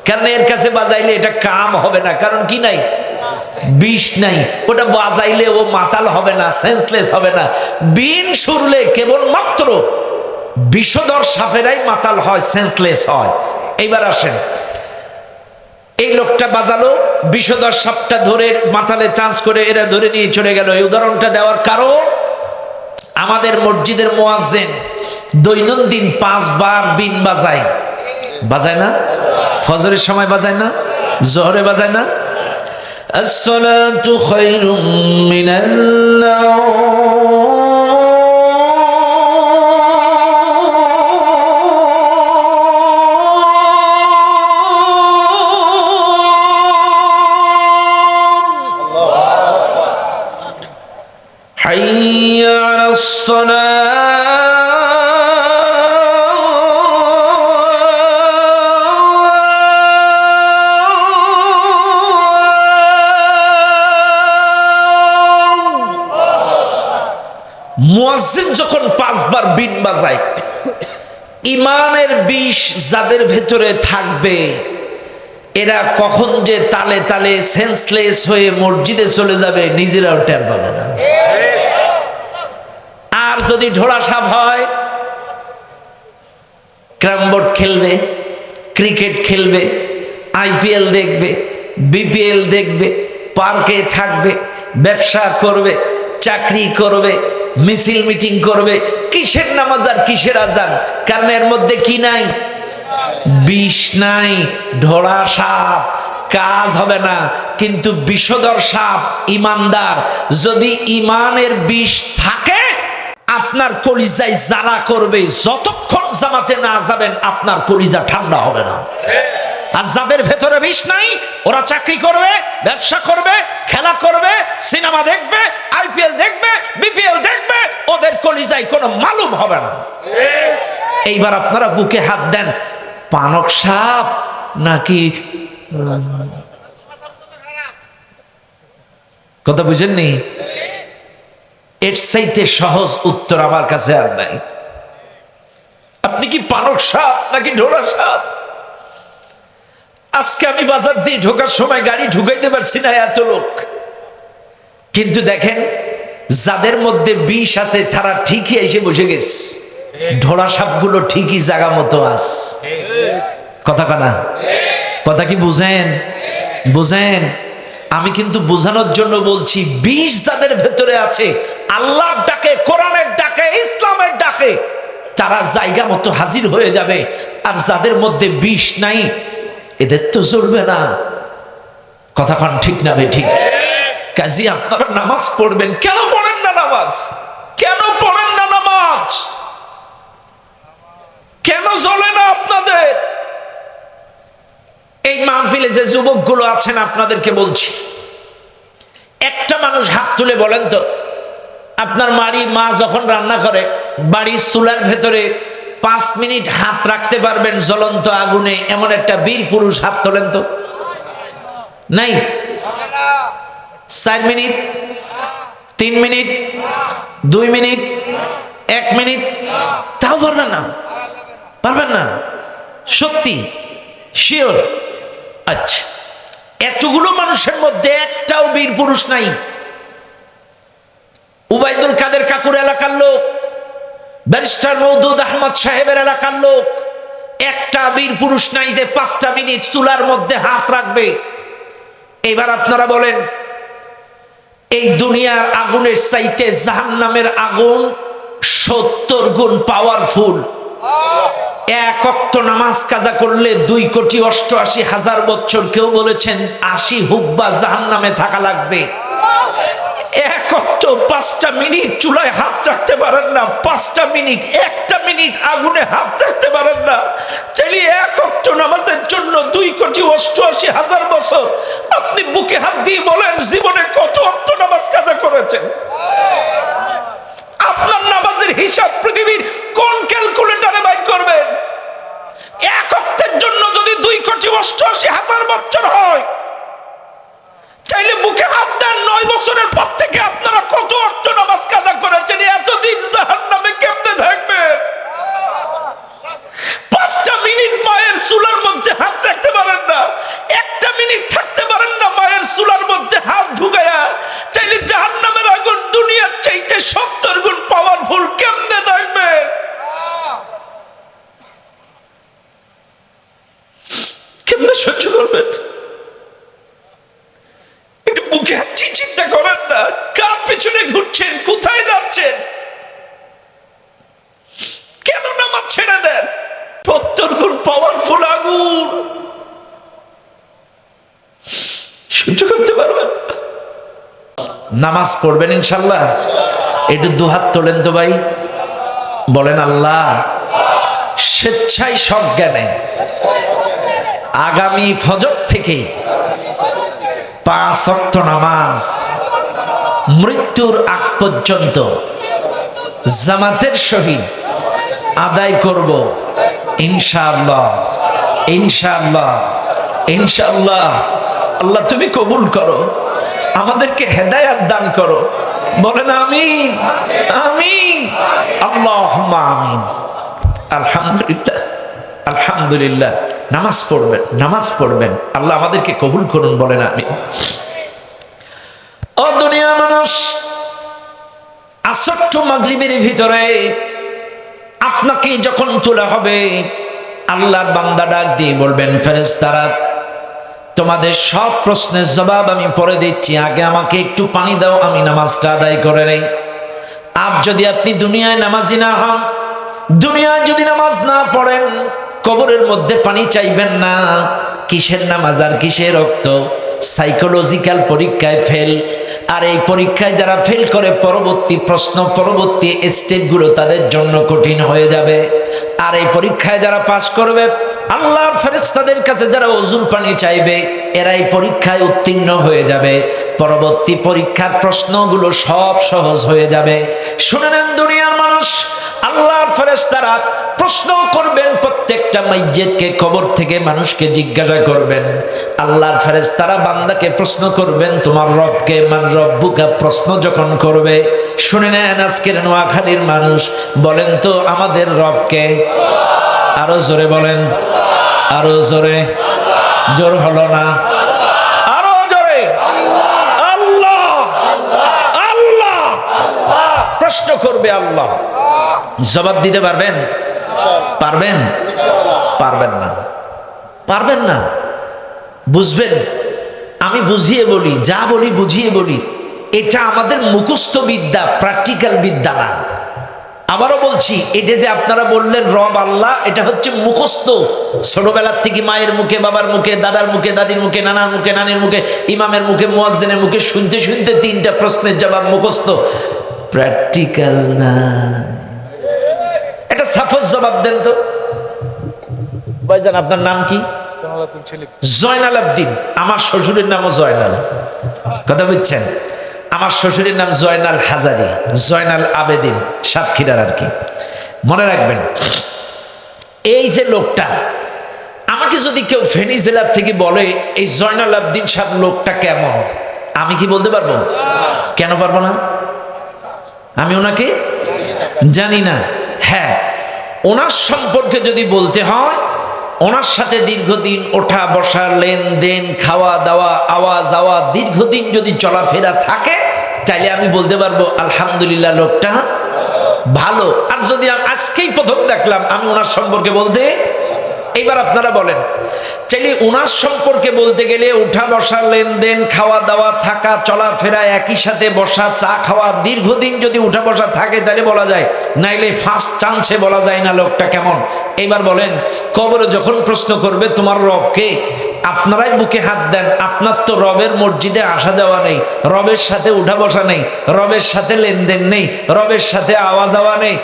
কারণ এর কাছে বাজাইলে এটা কাম হবে না, কারণ কি নাই? বিষ নাই। ওটা বাজাইলে ও মাতাল হবে না, সেন্সলেস হবে না। বিন সুরলে কেবলমাত্র বিষধর সাপেরাই মাতাল হয়, সেন্সলেস হয়। এইবার আসেন, এই লোকটা বাজালো, বিষধর সাপটা ধরে মাতালে চান্স করে এরা ধরে নিয়ে চলে গেল। এই উদাহরণটা দেওয়ার কারণ, আমাদের মসজিদের মুয়াজ্জিন দৈনন্দিন 5 বার বিন বাজায়। বাজায় না? ফজরের সময় বাজায় না? জোহরে বাজায় না? আসসালাতু খায়রুম মিনান নাওম। حي على الصلاة। মুয়াজ্জিন যখন 5 বার বিন বাজায়, ইমানের বিষ যাদের ভেতরে থাকবে, এরা কখন যে তালে তালে সেন্সলেস হয়ে মসজিদে চলে যাবে, নিজেরাও টের পাবে না। আর যদি ঢোড়া সাপ হয়, ক্যারাম বোর্ড খেলবে, ক্রিকেট খেলবে, আইপিএল দেখবে, বিপিএল দেখবে, পার্কে থাকবে, ব্যবসা করবে, চাকরি করবে, মিছিল মিটিং করবে, কিসের নামাজ আর কিসের আজান? কারণ এর মধ্যে কি নাই? বিষ নাই। ঢোড়া সাপ, কাজ হবে না। কিন্তু বিষধর সাপ ইমানদার, যদি ইমানের বিষ থাকে, আপনার কলিজায় জ্বালা করবে। যতক্ষণ জামাতে না যাবেন, আপনার কলিজা ঠান্ডা হবে না। আর যাদের ভেতরে বিষ নাই, ওরা চাকরি করবে, ব্যবসা করবে, খেলা করবে, সিনেমা দেখবে, আইপিএল দেখবে, বিপিএল দেখবে, ওদের কলিজায় কোনো মালুম হবে না। এইবার আপনারা বুকে হাত দেন, পানক সাপ নাকি? কথা বুঝেননি? এর চাইতে সহজ উত্তর আমার কাছে আর নাই। আপনি কি পানক সাপ নাকি ঢোড়া সাপ? আজকে আমি বাজার দিয়ে ঢোকার সময় গাড়ি ঢুকাইতে পারছি না, এত লোক। কিন্তু দেখেন, যাদের মধ্যে বিষ আছে তারা ঠিকই এসে বসে গেছে, ঢোড়া সাপগুলো ঠিকই জায়গা মতো আস। কথা কানা? কথা কি বুঝেন? বুঝেন? আমি কিন্তু বোঝানোর জন্য বলছি, বিষ যাদের ভেতরে আছে, আল্লাহর ডাকে, কোরআনের ডাকে, ইসলামের তারা জায়গা মতো হাজির হয়ে যাবে, আর যাদের মধ্যে বিষ নাই এদের তো চলবে না। কথা কন ঠিক না বে ঠিক? কাজী আপনারা নামাজ পড়বেন। কেন পড়েন না নামাজ? কেন পড়েন না নামাজ? কেন চলে না আপনাদের? এই মাহফিলে যে যুবকগুলো আছেন আপনাদেরকে বলছি, একটা মানুষ হাত তুলে বলেন তো, আপনার মা যখন রান্না করে বাড়ির চুলার ভেতরে 5 মিনিট হাত রাখতে পারবেন জ্বলন্ত আগুনে, এমন একটা বীর পুরুষ হাত তোলেন তো। নাই? 4 মিনিট, 3 মিনিট, 2 মিনিট, 1 মিনিট, তাও পারবেন না? পারবেন না? সত্যি শিওর? আচ্ছা, এতগুলো মানুষের মধ্যে একটাও বীর পুরুষ নাই? উবাইদুল কাদের কাকুর এলাকার লোক, ব্যারিস্টার মওদুদ আহমদ সাহেবের এলাকার লোক, একটা বীর পুরুষ নাই যে 5টা মিনিট চুলার মধ্যে হাত রাখবে। এবার আপনারা বলেন, এই দুনিয়ার আগুনের চাইতে জাহান্নামের আগুন 70 গুণ পাওয়ারফুল। 1 ওয়াক্ত নামাজ কাজা করলে 2,88,000 বছর, কেউ বলেছেন 80 হুব্বা জাহান্নামে থাকা লাগবে। 1 ওয়াক্ত 5টা মিনিট চুলায় হাত রাখতে পারেন না, 5টা মিনিট, 1টা মিনিট আগুনে হাত রাখতে পারেন না, চাইলে 1 ওয়াক্ত নামাজের জন্য 2,88,000 বছর। আপনি বুকে হাত দিয়ে বলেন জীবনে কত ওয়াক্ত নামাজ কাজা করেছেন? আপনার নামাজের হিসাব পৃথিবীর কোন ক্যালকুলেটরে বাইর করবেন? 1 ওয়াক্তের জন্য যদি 2,88,000 বছর হয়, চাইলে বুকে হাত দেন 9 বছরের পর থেকে আপনারা কত ওয়াক্ত নামাজ কাজা করেছেন? এতদিন জাহান্নামে কেমনে থাকবেন? 5টা মিনিট মায়ের চুলার মধ্যে হাত রাখতে পারেন না, 1টা মিনিট থাকতে পারেন না মায়ের চুলার মধ্যে হাত ঢুকায়া, চাইলে জাহান্নামের আগুন দুনিয়ার চাইতে 70 গুণ পাওয়ারফুল, কেমনে থাকবেন? কেমনে সহ্য করবেন? একটু বুকে হাত দিয়ে চিন্তা করেন না, কার পিছনে ঘুরছেন, কোথায় যাচ্ছেন? কেন নামাজ ছেড়ে দেন? 70 গুণ পাওয়ারফুল আগুন সহ্য করতে পারবেন? নামাজ পড়বেন ইনশাল্লাহ? একটু দুহাত তোলেন তো ভাই, বলেন আল্লাহ স্বেচ্ছায় সজ্ঞানে আগামী ফজর থেকে 5 ওয়াক্ত নামাজ মৃত্যুর আগ পর্যন্ত জামাতের সহিত আদায় করব ইনশাআল্লাহ, ইনশাআল্লাহ, ইনশাআল্লাহ। আল্লাহ তুমি কবুল করো, আমাদেরকে হেদায়েত দান করো, বলেন আমিন, আমিন, আল্লাহুম্মা আমিন। আলহামদুলিল্লাহ, আলহামদুলিল্লাহ। নামাজ পড়বেন, নামাজ পড়বেন, আল্লাহ আমাদেরকে কবুল করুন, বলেন আমিন। ও দুনিয়ার মানুষ, আসর টু মাগরিবের ভিতরে আপনাকে যখন তোলা হবে, আল্লাহর বান্দা ডাক দিয়ে বলবেন, ফেরেশতারা তোমাদের সব প্রশ্নের জবাব আমি পরে দিচ্ছি, আগে আমাকে একটু পানি দাও, আমি নামাজটা আদায় করে নেই। আর যদি আপনি দুনিয়ায় নামাজি না হন, দুনিয়ায় যদি নামাজ না পড়েন, কবরের মধ্যে পানি চাইবেন না। কিসের নামাজ আর কিসের রক্ত? সাইকোলজিক্যাল পরীক্ষায় ফেল। আর এই পরীক্ষায় যারা ফেল করে, পরবর্তী প্রশ্ন, পরবর্তী স্টেপগুলো তাদের জন্য কঠিন হয়ে যাবে। আর এই পরীক্ষায় যারা পাশ করবে, আল্লাহর ফেরেশতাদের কাছে যারা ওযুর পানি চাইবে, এরা এই পরীক্ষায় উত্তীর্ণ হয়ে যাবে। পরবর্তী পরীক্ষার প্রশ্নগুলো সব সহজ হয়ে যাবে। শুনে নেন দুনিয়ার মানুষ, আল্লাহর ফেরেশতারা প্রশ্ন করবেন প্রত্যেকটা মাইয়্যিতকে, কবর থেকে মানুষকে জিজ্ঞাসা করবেন। আল্লাহর ফেরেশতারা বান্দাকে প্রশ্ন করবেন, তোমার রবকে, মান রব্বুকা প্রশ্ন যখন করবে, শুনে নেন আজকের নোয়াখালীর মানুষ, বলেন তো আমাদের রবকে? আরো জোরে বলেন, আরো জোরে। জোর হলো না, আরো জোরে। আল্লাহ, আল্লাহ প্রশ্ন করবে, আল্লাহ জবাব দিতে পারবেন? পারবেন? পারবেন না, পারবেন না। বুঝবেন, আমি বুঝিয়ে বলি, যা বলি বুঝিয়ে বলি, এটা আমাদের মুখস্থ বিদ্যা, প্র্যাকটিক্যাল বিদ্যা না। আবারও বলছি, এটা যে আপনারা বললেন রব আল্লাহ, এটা হচ্ছে মুখস্থ। ছোটবেলার থেকে মায়ের মুখে, বাবার মুখে, দাদার মুখে, দাদির মুখে, নানার মুখে, নানির মুখে, ইমামের মুখে, মুয়াজ্জিনের মুখে শুনতে শুনতে 3টা প্রশ্নের জবাব মুখস্থ। প্র্যাকটিক্যাল না। এটা সাফস জবাব দেন তো। ভাইজান আপনার নাম কি? জয়নাল আবদিন। আমার শ্বশুরের নামও জয়নাল। কথা বুঝছেন? আমার শ্বশুরের নাম জয়নাল হাজারি, জয়নাল আবেদিন, সাতক্ষীরার আর কি। মনে রাখবেন, এই যে লোকটা, আমাকে যদি কেউ ফেনী জেলার থেকে বলে এই জয়নাল আবদিন সাহেব লোকটা কেমন, আমি কি বলতে পারবো? কেন পারবো না? আমি ওনাকে জানি না। হ্যাঁ, ওনার সম্পর্কে যদি বলতে হয়, ওনার সাথে দীর্ঘদিন ওঠা বসা, লেনদেন, খাওয়া দাওয়া, আওয়া যাওয়া, দীর্ঘদিন যদি চলাফেরা থাকে, তাইলে আমি বলতে পারবো আলহামদুলিল্লাহ লোকটা ভালো। আর যদি আজকেই প্রথম দেখলাম, আমি ওনার সম্পর্কে বলতে, এইবার আপনারা বলেন, চাইলে ওনার সম্পর্কে বলতে গেলে উঠা বসা, লেনদেন, খাওয়া দাওয়া, থাকা, চলাফেরা, একই সাথে বসা, চা খাওয়া, দীর্ঘদিন যদি উঠা বসা থাকে তাহলে বলা যায়, নাইলে ফার্স্ট চান্সে বলা যায় না লোকটা কেমন। এইবার বলেন, কবরে যখন প্রশ্ন করবে তোমার রবকে, আপনারাই বুকে হাত দেন, আপনার তো রবের মসজিদে আসা যাওয়া নেই, রবের সাথে উঠা বসা নেই, রবের সাথে লেনদেন নেই, রবের সাথে আওয়া যাওয়া নেই,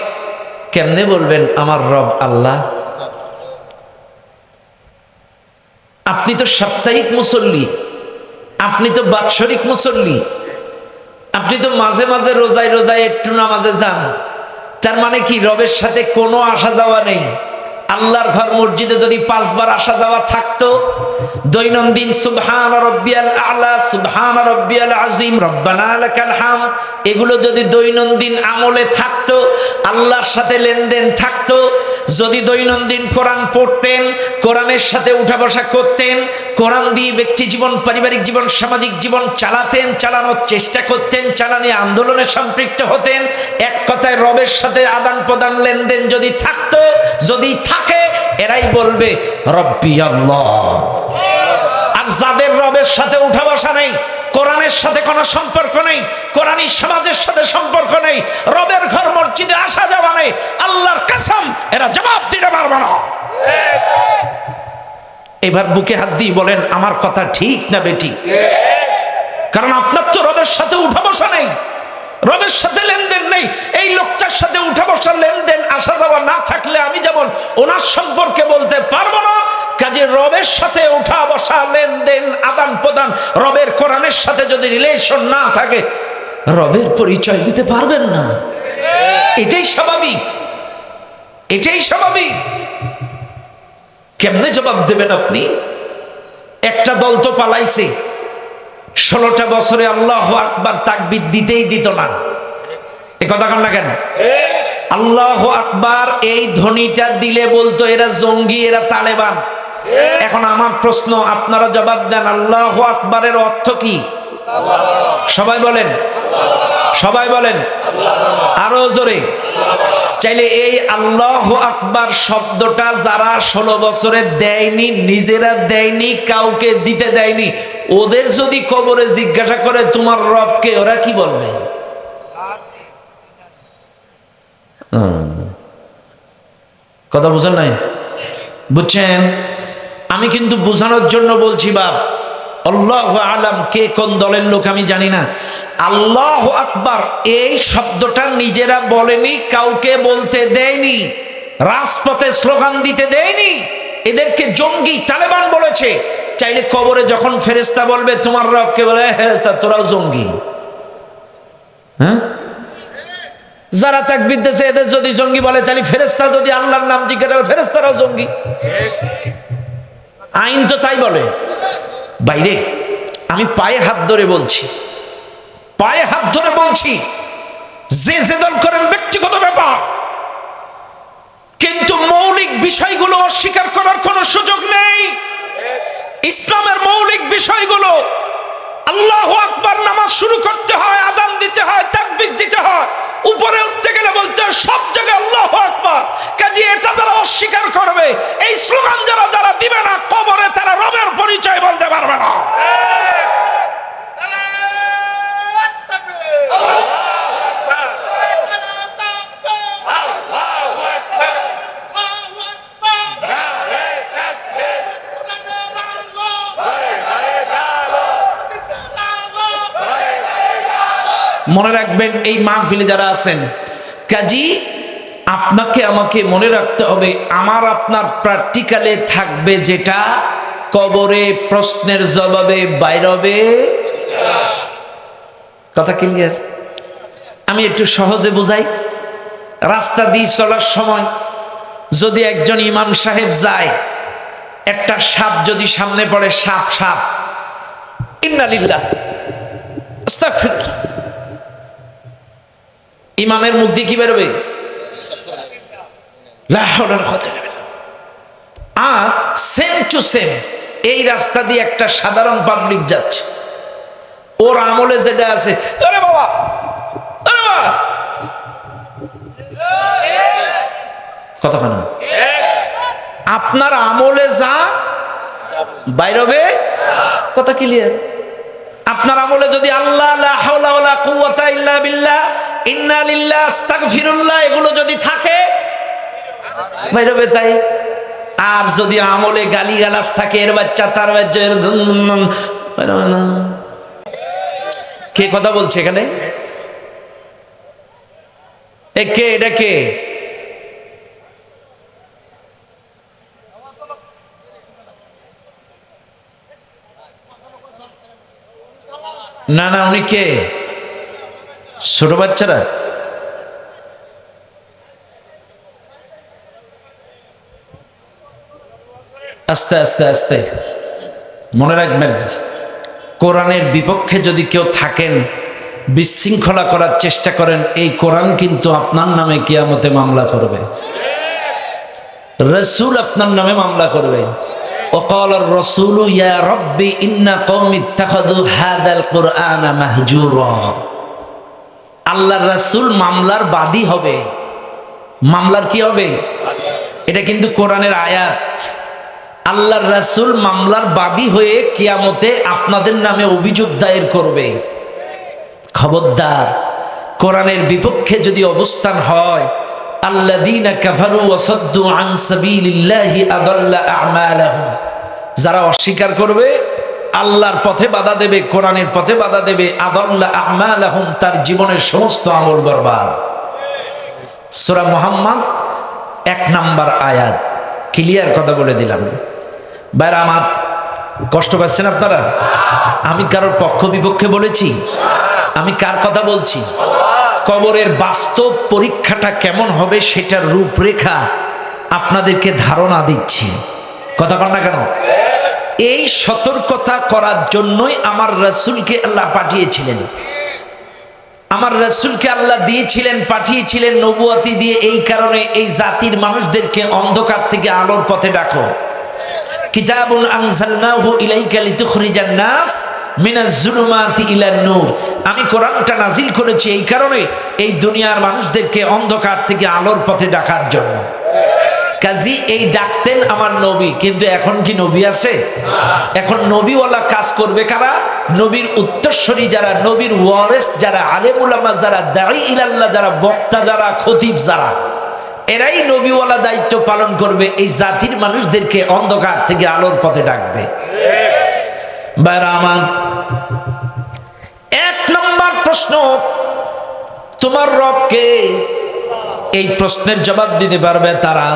কেমনে বলবেন আমার রব আল্লাহ? আপনি তো সাপ্তাহিক মুসল্লি, আপনি তো বাৎসরিক মুসল্লি, আপনি তো মাঝে মাঝে রোজায় রোজায় একটু নামাজে যান। তার মানে কি রবের সাথে কোনো আসা যাওয়া নেই? আল্লাহর ঘর মসজিদে যদি 5 বার আসা যাওয়া থাকতো, দৈনন্দিন সুবহান রাব্বিয়াল আলা, সুবহান রাব্বিয়াল আযীম, রব্বানা লাকাল হামদ, এগুলো যদি দৈনন্দিন আমলে থাকতো, আল্লাহর সাথে লেনদেন থাকতো, যদি দৈনন্দিন কোরআন পড়তেন, কোরআনের সাথে উঠা বসা করতেন, কোরআন দিয়ে ব্যক্তি জীবন, পারিবারিক জীবন, সামাজিক জীবন চালাতেন, চালানোর চেষ্টা করতেন, চালানি আন্দোলনে সম্পৃক্ত হতেন, এক কথায় রবের সাথে আদান প্রদান, লেনদেন যদি থাকতো, যদি থাকে, এরাই বলবে রব্বি আল্লাহ। আর যাদের রবের সাথে উঠা বসা নেই, কোরআনের সাথে কোনো সম্পর্ক নেই, কোরআনী সমাজের সাথে সম্পর্ক নেই, রবের ঘর মসজিদে আসা যাওয়া নেই, আল্লাহর কসম এরা জবাব দিতে পারবে না। এবার বুকে হাত দিয়ে বলেন আমার কথা ঠিক না বেটি? কারণ আপনার তো রবের সাথে উঠা বসা নেই, রবের সাথে লেনদেন নেই। এই লোকটার সাথে উঠা বসা, লেনদেন, আসা যাওয়া না থাকলে আমি যেমন ওনার সম্পর্কে বলতে পারবো না, কাজে রবের সাথে উঠা বসা, লেনদেন, আদান প্রদান, রবের কোরআনের সাথে যদি রিলেশন না থাকে, রবের পরিচয় দিতে পারবেন না। এটাই স্বাভাবিক, এটাই স্বাভাবিক। কেমনে জবাব দেবেন আপনি? একটা দল তো পালাইছে, 16টা বছরে আল্লাহু আকবার তাকবীর দিতেই দিত না। এ কথা কন না কেন? আল্লাহু আকবার এই ধ্বনিটা দিলে বলতো এরা জঙ্গি, এরা তালেবান। এখন আমার প্রশ্ন, আপনারা জবাব দেন, আল্লাহু আকবারের অর্থ কি? সবাই বলেন, সবাই বলেন, আরো জোরে। চাইলে এই আল্লাহু আকবার শব্দটা যারা 16 বছরে দেয়নি, নিজেরা দেয়নি, কাউকে দিতে দেয়নি, ওদের যদি কবরে জিজ্ঞাসা করে তোমার রবকে, ওরা কি বলবে? কথা বুঝেন নাই? বুঝছেন? আমি কিন্তু বোঝানোর জন্য বলছি বাপ, আল্লাহু আলাম কে কোন দলের লোক আমি জানি না। আল্লাহু আকবার এই শব্দটা নিজেরা বলেনি, কাউকে বলতে দেয়নি, রাজপথে স্লোগান দিতে দেয়নি, এদেরকে জঙ্গি তালেবান বলেছে। চাইলে কবরে যখন ফেরেশতা বলবে তোমার রবকে, বলে ফেরেশতা তোরাও জঙ্গি। হ্যাঁ, যারা তাকবীর দিতেছে এদের যদি জঙ্গি বলে, তাহলে ফেরেশতা যদি আল্লাহর নাম জিজ্ঞাসা করে, ফেরেশতারাও জঙ্গি। আইন তো তাই বলে। বাইরে আমি পায়ে হাত ধরে বলছি, পায়ে হাত ধরে বলছি, যে যে দল করেন ব্যক্তিগত ব্যাপার, কিন্তু মৌলিক বিষয়গুলো অস্বীকার করার কোনো সুযোগ নেই। ইসলামের মৌলিক বিষয়গুলো, আল্লাহু আকবার নামাজ শুরু করতে হয়, আযান দিতে হয়, তাকবীর দিতে হয়, উপরে উঠতে গেলে বলতে হয় সব জায়গায় আল্লাহু আকবার। কাজে এটা যারা অস্বীকার করবে, এই স্লোগান যারা যারা দিবে না, কবরে তারা রবের পরিচয় বলতে পারবে না। মনে রাখবেন এই মাহফিলে যারা আছেন, কাজী আপনাকে আমাকে মনে রাখতে হবে, আমার আপনার প্র্যাকটিক্যালে থাকবে যেটা, কবরে প্রশ্নের জবাবে বাইরবে। কথা ক্লিয়ার? আমি একটু সহজে বুঝাই। রাস্তা দিয়ে চলার সময় যদি একজন ইমাম সাহেব যায়, একটা সাপ যদি সামনে পড়ে, সাপ সাপ, ইন্না লিল্লাহ আস্তাগফিরুল্লাহ, ইমামের মুখ দিয়ে কি বেরোবে? লা হাওলা ওয়ালা কুওয়াতা ইল্লা বিল্লাহ। আর সেম টু সেম এই রাস্তা দিয়ে একটা সাধারণ পাবলিক যাচ্ছে, ওর আমলে যেটা আছে, আরে বাবা আরে বাবা, কতক্ষণ আপনার আমলে যা বাইরবে। কথা ক্লিয়ার? আপনার আমলে যদি আল্লাহ লা হাওলা ওয়ালা কুওয়াতা ইল্লা বিল্লাহ, ইন্না লিল্লাহি আস্তাগফিরুল্লাহ এগুলো যদি থাকে বাইরবে তাই। আর যদি আমলে গালিগালাজ থাকে, এর বাচ্চা তার বাচ্চা, বাইরবে না। কে কথা বলছে এখানে? এ কে? এটা কে? না না, উনি কে? ছোট বাচ্চারা? আস্তে আস্তে আস্তে মনে রাখবেন, কোরআনের বিপক্ষে যদি কেউ থাকেন, বিশৃঙ্খলা করার চেষ্টা করেন, এই কোরআন কিন্তু আপনার নামে কিয়ামতে মামলা করবে। রাসূল আপনার নামে মামলা করবে। وقال الرسول يا ربي إن قوم اتخذوا هذا القرآن مهجورا। আল্লাহর রাসূল মামলার বাদী হবে। মামলার কি হবে? এটা কিন্তু কোরআনের আয়াত। আল্লাহর রাসূল মামলার বাদী হয়ে কিয়ামতে আপনাদের নামে অভিযোগ দায়ের করবে। খবরদার, কোরআনের বিপক্ষে যদি অবস্থান হয়, আল্লাযীনা কাফারু ওয়া সাদ্দু আন সাবিলিল্লাহি আদাল্লা আ'মালাহুম, যারা অস্বীকার করবে, আল্লাহর পথে বাধা দেবে, কোরআনের পথে বাধা দেবে, আদাল্লা আ'মালাহুম, তার জীবনের সমস্ত আমল বরবাদ। সূরা মুহাম্মদ 1 নাম্বার আয়াত। ক্লিয়ার কথা বলে দিলাম। ভাইরা আমার, কষ্ট পাচ্ছেন আপনারা? আমি কারোর পক্ষ বিপক্ষে বলেছি? আমি কার কথা বলছি? কবরের বাস্তব পরীক্ষাটা কেমন হবে সেটার রূপরেখা আপনাদেরকে ধারণা দিচ্ছি। কথা কর না কেন? এই সতর্কতা করার জন্যই আমার রাসূলকে আল্লাহ পাঠিয়েছিলেন। আমার রাসূলকে আল্লাহ দিয়েছিলেন, পাঠিয়েছিলেন নবুয়তি দিয়ে, এই কারণে এই জাতির মানুষদেরকে অন্ধকার থেকে আলোর পথে ডাকো। কিতাবুন আনজালনাহু ইলাইকা লিতুখরিজান নাস মিনাজ জুলুমাতি ইলান নূর। আমি কোরআনটা নাজিল করেছি এই কারণে, এই দুনিয়ার মানুষদেরকে অন্ধকার থেকে আলোর পথে ডাকার জন্য। কাজী এই ডাকতেন আমার নবী, কিন্তু এখন কি নবী আছে? এখন নবীওয়ালা কাজ করবে কারা? নবীর উত্তরসূরি যারা, নবীর ওয়ারিস যারা, আলেম উলামা যারা, দাঈ ইলাল্লাহ যারা, বক্তা যারা, খতিব যারা, এরাই নবীওয়ালা দায়িত্ব পালন করবে, এই জাতির মানুষদেরকে অন্ধকার থেকে আলোর পথে ডাকবে। ভাইরা আমার, 1 নম্বর প্রশ্ন, তোমার রব কে? এই প্রশ্নের জবাব দিতে পারবে তারা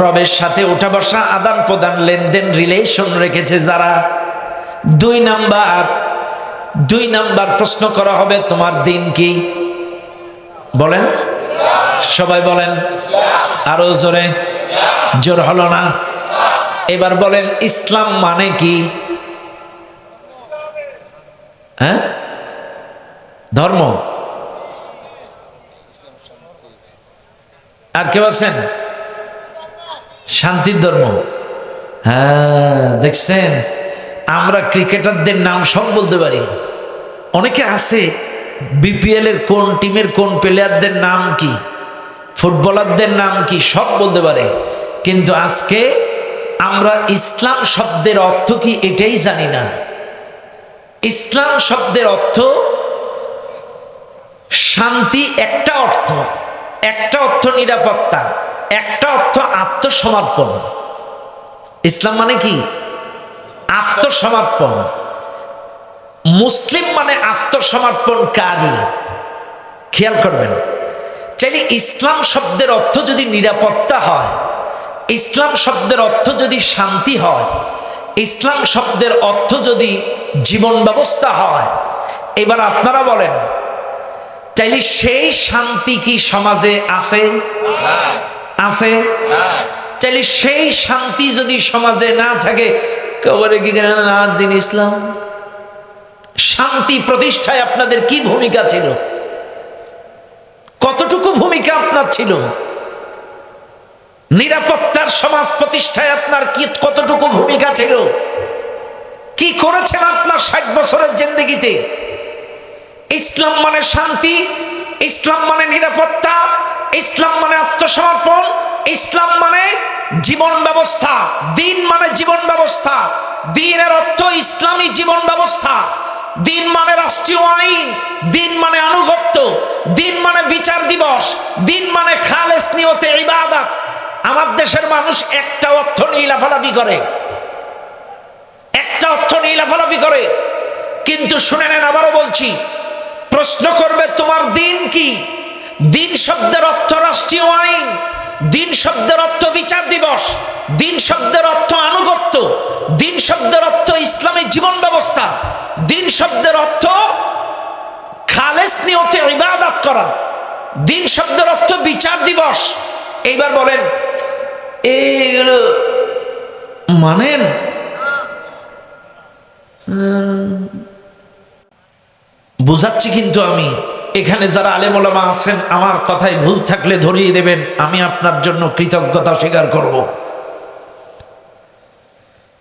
রবের সাথে উঠা বসা, আদান প্রদান, লেনদেন, রিলেশন রেখেছে যারা। 2 নাম্বার প্রশ্ন করা হবে, তোমার দিন কি? বলেন, সবাই বলেন, আরো জোরে, জোর হলো না। এবার বলেন, ইসলাম মানে কি? হ্যাঁ, ধর্ম। আর কেউ আছেন? শান্তির ধর্ম। হ্যাঁ, দেখছেন, আমরা ক্রিকেটারদের নাম সব বলতে পারি। অনেকে আছে বিপিএল এর কোন টিমের কোন প্লেয়ারদের নাম কি, ফুটবলারদের নাম কি, সব বলতে পারে। কিন্তু আজকে আমরা ইসলাম শব্দের অর্থ কি এটাই জানি না। ইসলাম শব্দের অর্থ শান্তি, একটা অর্থ, নিরাপত্তা, একটা অর্থ আত্মসমর্পণ। ইসলাম মানে কি? আত্মসমর্পণ। মুসলিম মানে আত্মসমর্পণকারী। খেয়াল করবেন, চাইলে ইসলাম শব্দের অর্থ যদি নিরাপত্তা হয়, ইসলাম শব্দের অর্থ যদি শান্তি হয়, ইসলাম শব্দের অর্থ যদি জীবন ব্যবস্থা হয়, এবার আপনারা বলেন তাইলে সেই শান্তি কি সমাজে আছে? আছে? তাইলে সেই শান্তি যদি সমাজে না থাকে, কবরে কি না দিন ইসলাম? শান্তি প্রতিষ্ঠায় আপনাদের কি ভূমিকা ছিল? কতটুকু ভূমিকা আপনার ছিল? নিরাপত্তার সমাজ প্রতিষ্ঠায় আপনার কি কতটুকু ভূমিকা ছিল? কি করেছেন আপনার 60 বছরের জিন্দেগিতে? ইসলাম মানে শান্তি, ইসলাম মানে নিরাপত্তা, ইসলাম মানে আত্মসমর্পণ, ইসলাম মানে জীবন ব্যবস্থা, দিন মানে জীবন ব্যবস্থা। দিনের অর্থ ইসলামী জীবন ব্যবস্থা। দিন মানে রাষ্ট্রীয় আইন, দিন মানে আনুগত্য, দিন মানে বিচার দিবস, দিন মানে খালেস নিয়তে ইবাদত। আমার দেশের মানুষ একটা অর্থ নিয়ে লাফালাফি করে, একটা অর্থ নিয়ে লাফালাফি করে। কিন্তু শুনে নেন, আবারও বলছি, প্রশ্ন করবে তোমার দিন কি? দিন শব্দের অর্থ রাষ্ট্রীয় আইন, দিন শব্দের অর্থ বিচার দিবস, দিন শব্দের অর্থ আনুগত্য, দিন শব্দের অর্থ ইসলামী জীবন ব্যবস্থা, দিন শব্দের অর্থ খালেস নিয়তে ইবাদত করা, দিন শব্দের অর্থ বিচার দিবস। এইবার বলেন এগুলো মানেন? বুঝাচ্ছি কিন্তু আমি, এখানে যারা আলেম ওলামা আছেন আমার কথায় ভুল থাকলে ধরিয়ে দেবেন, আমি আপনার জন্য কৃতজ্ঞতা স্বীকার করব।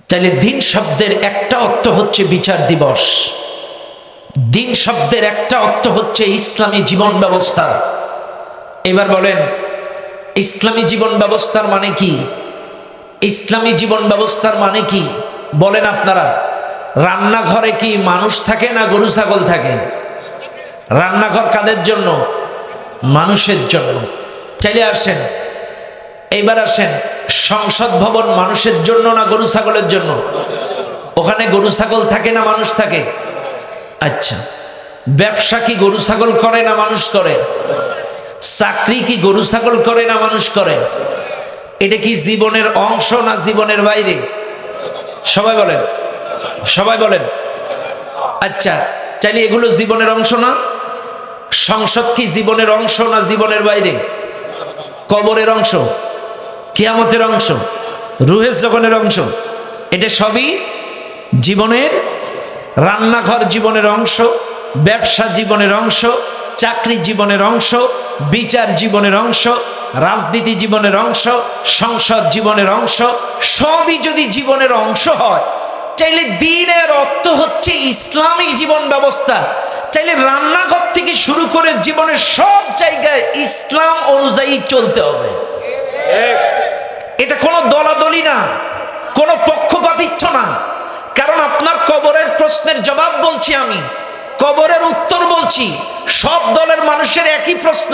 তাহলে দিন শব্দের একটা অর্থ হচ্ছে বিচার দিবস, দিন শব্দের একটা অর্থ হচ্ছে ইসলামী জীবন ব্যবস্থা। এবার বলেন ইসলামী জীবন ব্যবস্থার মানে কি? ইসলামী জীবন ব্যবস্থার মানে কি বলেন আপনারা? রান্নাঘরে কি মানুষ থাকে না গরু ছাগল থাকে? রান্নাঘর কাদের জন্য? মানুষের জন্য। চাইলে আসেন, এইবার আসেন, সংসদ ভবন মানুষের জন্য না গরু ছাগলের জন্য? ওখানে গরু ছাগল থাকে না মানুষ থাকে? আচ্ছা, ব্যবসা কি গরু ছাগল করে না মানুষ করে? চাকরি কি গরু ছাগল করে না মানুষ করে? এটা কি জীবনের অংশ না জীবনের বাইরে? সবাই বলেন, সবাই বলেন। আচ্ছা, চাইলে এগুলো জীবনের অংশ না? সংসদ কি জীবনের অংশ না জীবনের বাইরে? কবরের অংশ, কিয়ামতের অংশ, রুহের জগনের অংশ, এটা সবই জীবনের। রান্নাঘর জীবনের অংশ, ব্যবসা জীবনের অংশ, চাকরি জীবনের অংশ, বিচার জীবনের অংশ, রাজনীতি জীবনের অংশ, সংসদ জীবনের অংশ। সবই যদি জীবনের অংশ হয়, চাইলে দিনের অর্থ হচ্ছে ইসলামী জীবন ব্যবস্থা। চাইলে রান্নাঘর থেকে শুরু করে জীবনের সব জায়গায় ইসলাম অনুযায়ী চলতে হবে। এটা কোনো দলাদলি না, কোনো পক্ষপাতিত্ব না। কারণ আপনার কবরের প্রশ্নের জবাব বলছি আমি, কবরের উত্তর বলছি। সব দলের মানুষের একই প্রশ্ন।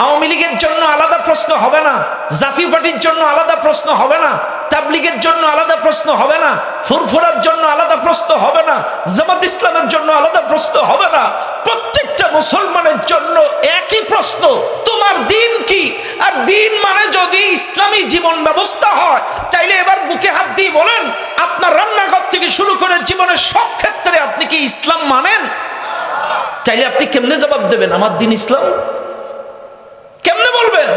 আওয়ামী লীগের জন্য আলাদা প্রশ্ন হবে না, জাতীয় পার্টির জন্য আলাদা প্রশ্ন হবে না, তাবলীগের জন্য আলাদা প্রশ্ন হবে না, ফুরফুরার জন্য আলাদা প্রশ্ন হবে না, জামাত ইসলামের জন্য আলাদা প্রশ্ন হবে না। প্রত্যেকটা মুসলমানের জন্য একই প্রশ্ন, তোমার দিন কি? আর দিন মানে যদি ইসলামী জীবন ব্যবস্থা হয়, চাইলে এবার বুকে হাত দিয়ে বলেন, আপনার রান্নাঘর থেকে শুরু করে জীবনের সব ক্ষেত্রে আপনি কি ইসলাম মানেন? চাইলে আপনি কেমনে জবাব দেবেন আমার দিন ইসলাম? কেমনে বলবেন?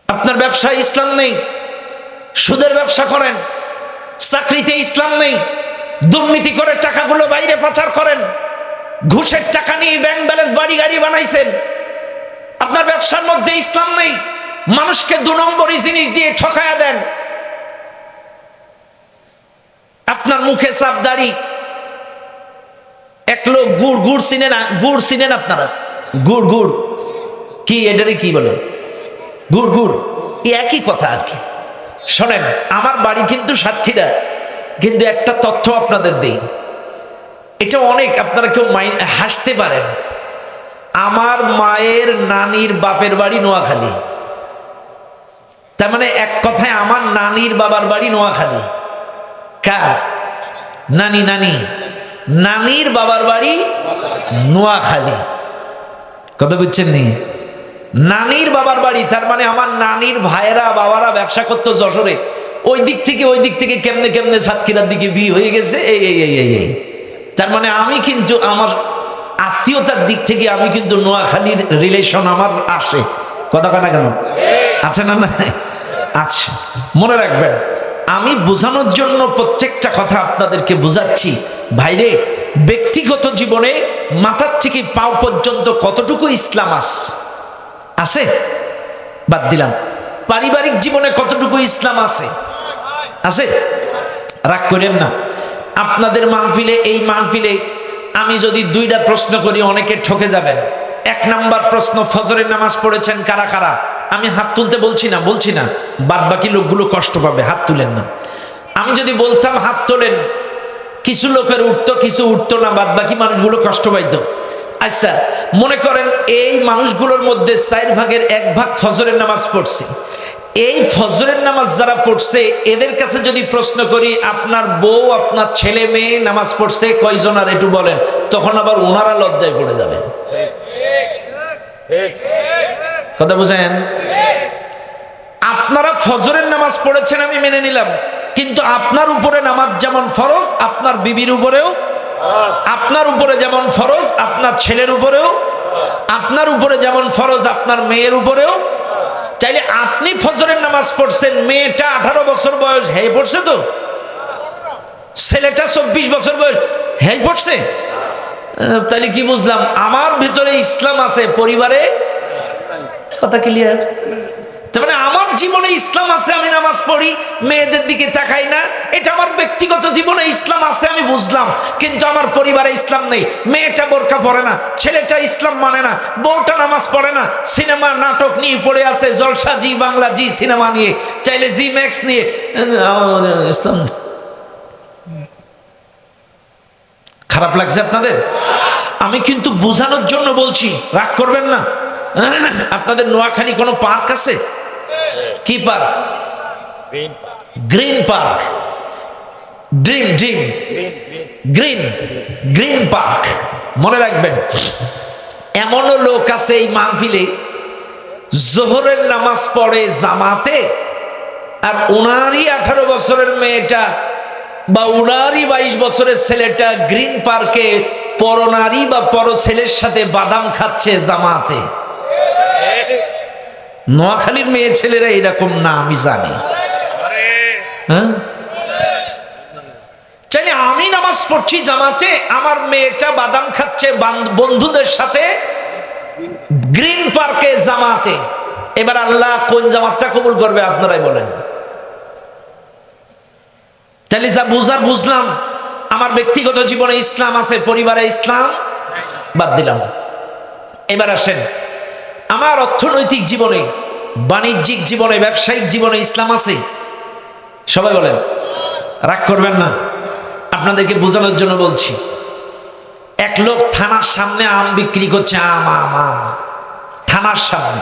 আপনার ব্যবসায় ইসলাম নেই, সুদের ব্যবসা করেন, চাকরিতে ইসলাম নেই, দুর্নীতি করে টাকাগুলো বাইরে পাচার করেন, ঘুষের টাকা নিয়ে ব্যাংক ব্যালেন্স বাড়ি গাড়ি বানাইছেন, আপনার ব্যবসার মধ্যে ইসলাম নেই, মানুষকে 2 নম্বরই জিনিস দিয়ে ঠকায়া দেন, আপনার মুখে চাপ দাড়ি। এক লোক গুড়, গুড় চিনেন? গুড় চিনেন আপনারা? গুড়, গুড় কি, এটারই কি বলে? গুড়, গুড় একই কথা আর কি। শোনেন, আমার বাড়ি কিন্তু সাতক্ষীরা, কিন্তু একটা তথ্য আপনাদের দেই, এটা অনেক আপনারা কেউ হাসতে পারেন। আমার মায়ের নানির বাপের বাড়ি নোয়াখালী, তার মানে এক কথায় আমার নানির বাবার বাড়ি নোয়াখালী। কার? নানি। নানির বাবার বাড়ি নোয়াখালী। কথা বুঝছেন নি? নানির বাবার বাড়ি, তার মানে আমার নানির ভাইয়েরা বাবারা ব্যবসা করতো যশোরে। ওই দিক থেকে কেমনে সাতক্ষীরার দিকে বিয়ে হয়ে গেছে। এই তার মানে আমি কিন্তু আমার আত্মীয়তার দিক থেকে আমি কিন্তু নোয়াখালীর রিলেশন আমার আসে। কথা কয় না কেন? আছে না? আচ্ছা, মনে রাখবেন, আমি বোঝানোর জন্য প্রত্যেকটা কথা আপনাদেরকে বোঝাচ্ছি। ভাইরে, ব্যক্তিগত জীবনে মাথার থেকে পাও পর্যন্ত কতটুকু ইসলাম আছে? বাদ দিলাম। পারিবারিক জীবনে কতটুকু ইসলাম আছে? রাগ করেন না। আপনাদের মাহফিলে, এই মাহফিলে আমি যদি দুইটা প্রশ্ন করি অনেকে ঠকে যাবেন। 1 নাম্বার প্রশ্ন, ফজরের নামাজ পড়েছেন কারা কারা? আমি হাত তুলতে বলছি না, বাদ বাকি লোকগুলো কষ্ট পাবে, হাত তুলেন না। আমি যদি বলতাম হাত তোলেন, কিছু লোকের উঠতো, কিছু উঠতো না, বাদ বাকি মানুষগুলো কষ্ট পাইতো। আচ্ছা, মনে করেন এই মানুষগুলোর মধ্যে 4 ভাগের 1 ভাগ ফজরের নামাজ পড়ছে। এই ফজরের নামাজ যারা পড়ছে এদের কাছে যদি প্রশ্ন করি, আপনার বউ, আপনার ছেলে মেয়ে নামাজ পড়ছে কয়জন আর একটু বলেন, তখন আবার ওনারা লজ্জায় পড়ে যাবে। কথা বুঝেন? আপনারা ফজরের নামাজ পড়েছেন আমি মেনে নিলাম, কিন্তু আপনার উপরে নামাজ যেমন ফরজ আপনার বিবির উপরেও, আপনার উপরে যেমন ফরজ আপনার ছেলের উপরেও, আপনার উপরে যেমন ফরজ আপনার মেয়ের উপরেও। চাইলে আপনি ফজরের নামাজ পড়ছেন, মেয়েটা 18 বছর বয়স, হ্যাঁ পড়ছে তো? ছেলেটা 24 বছর বয়স, হ্যাঁ পড়ছে। তাহলে কি বুঝলাম? আমার ভিতরে ইসলাম আছে, পরিবারে। কথা ক্লিয়ার? তার মানে আমার জীবনে ইসলাম আছে, আমি নামাজ পড়ি, মেয়েদের দিকে তাকাই না, এটা আমার ব্যক্তিগত জীবনে ইসলাম আছে, আমি বুঝলাম। কিন্তু আমার পরিবারে ইসলাম নেই। মেয়েটা বোরকা পরে না, ছেলেটা ইসলাম মানে না, বউটা নামাজ পড়ে না, সিনেমা নাটক নিয়ে পড়ে আছে, জলসা জি বাংলা, জি সিনেমা নিয়ে, চাইলে জি ম্যাক্স নিয়ে। ইসলাম খারাপ লাগছে আপনাদের? আমি কিন্তু বোঝানোর জন্য বলছি, রাগ করবেন না। আপনাদের নোয়াখালী কোনো পার্ক আছে? কি park? Green park. Green park. মনে রাখবেন, এমনও লোক আছে এই মাহফিলে জোহরের নামাজ পড়ে জামাতে, আর ওনারই 18 বছরের মেয়েটা বা ওনারই 22 বছরের ছেলেটা গ্রিন পার্কে পরনারী বা পর ছেলের সাথে বাদাম খাচ্ছে জামাতে। নোয়াখালীর মেয়ে ছেলেরা এরকম না, আমি জানি। হ্যাঁ, চাইলে আমি নামাজ পড়ছি জামাতে, আমার মেয়েটা বাদাম খাচ্ছে বন্ধুদের সাথে গ্রিন পার্কে জামাতে। এবার আল্লাহ কোন জামাতটা কবুল করবে আপনারাই বলেন। তাহলে যা বুঝার বুঝলাম, আমার ব্যক্তিগত জীবনে ইসলাম আছে, পরিবারে ইসলাম বাদ দিলাম। এবার আসেন, আমার অর্থনৈতিক জীবনে, বাণিজ্যিক জীবনে, ব্যবসায়িক জীবনে ইসলাম আছে? সবাই বলেন, রাগ করবেন না, আপনাদেরকে বোঝানোর জন্য বলছি। এক লোক থানার সামনে আম বিক্রি করছে, আম থানার সামনে।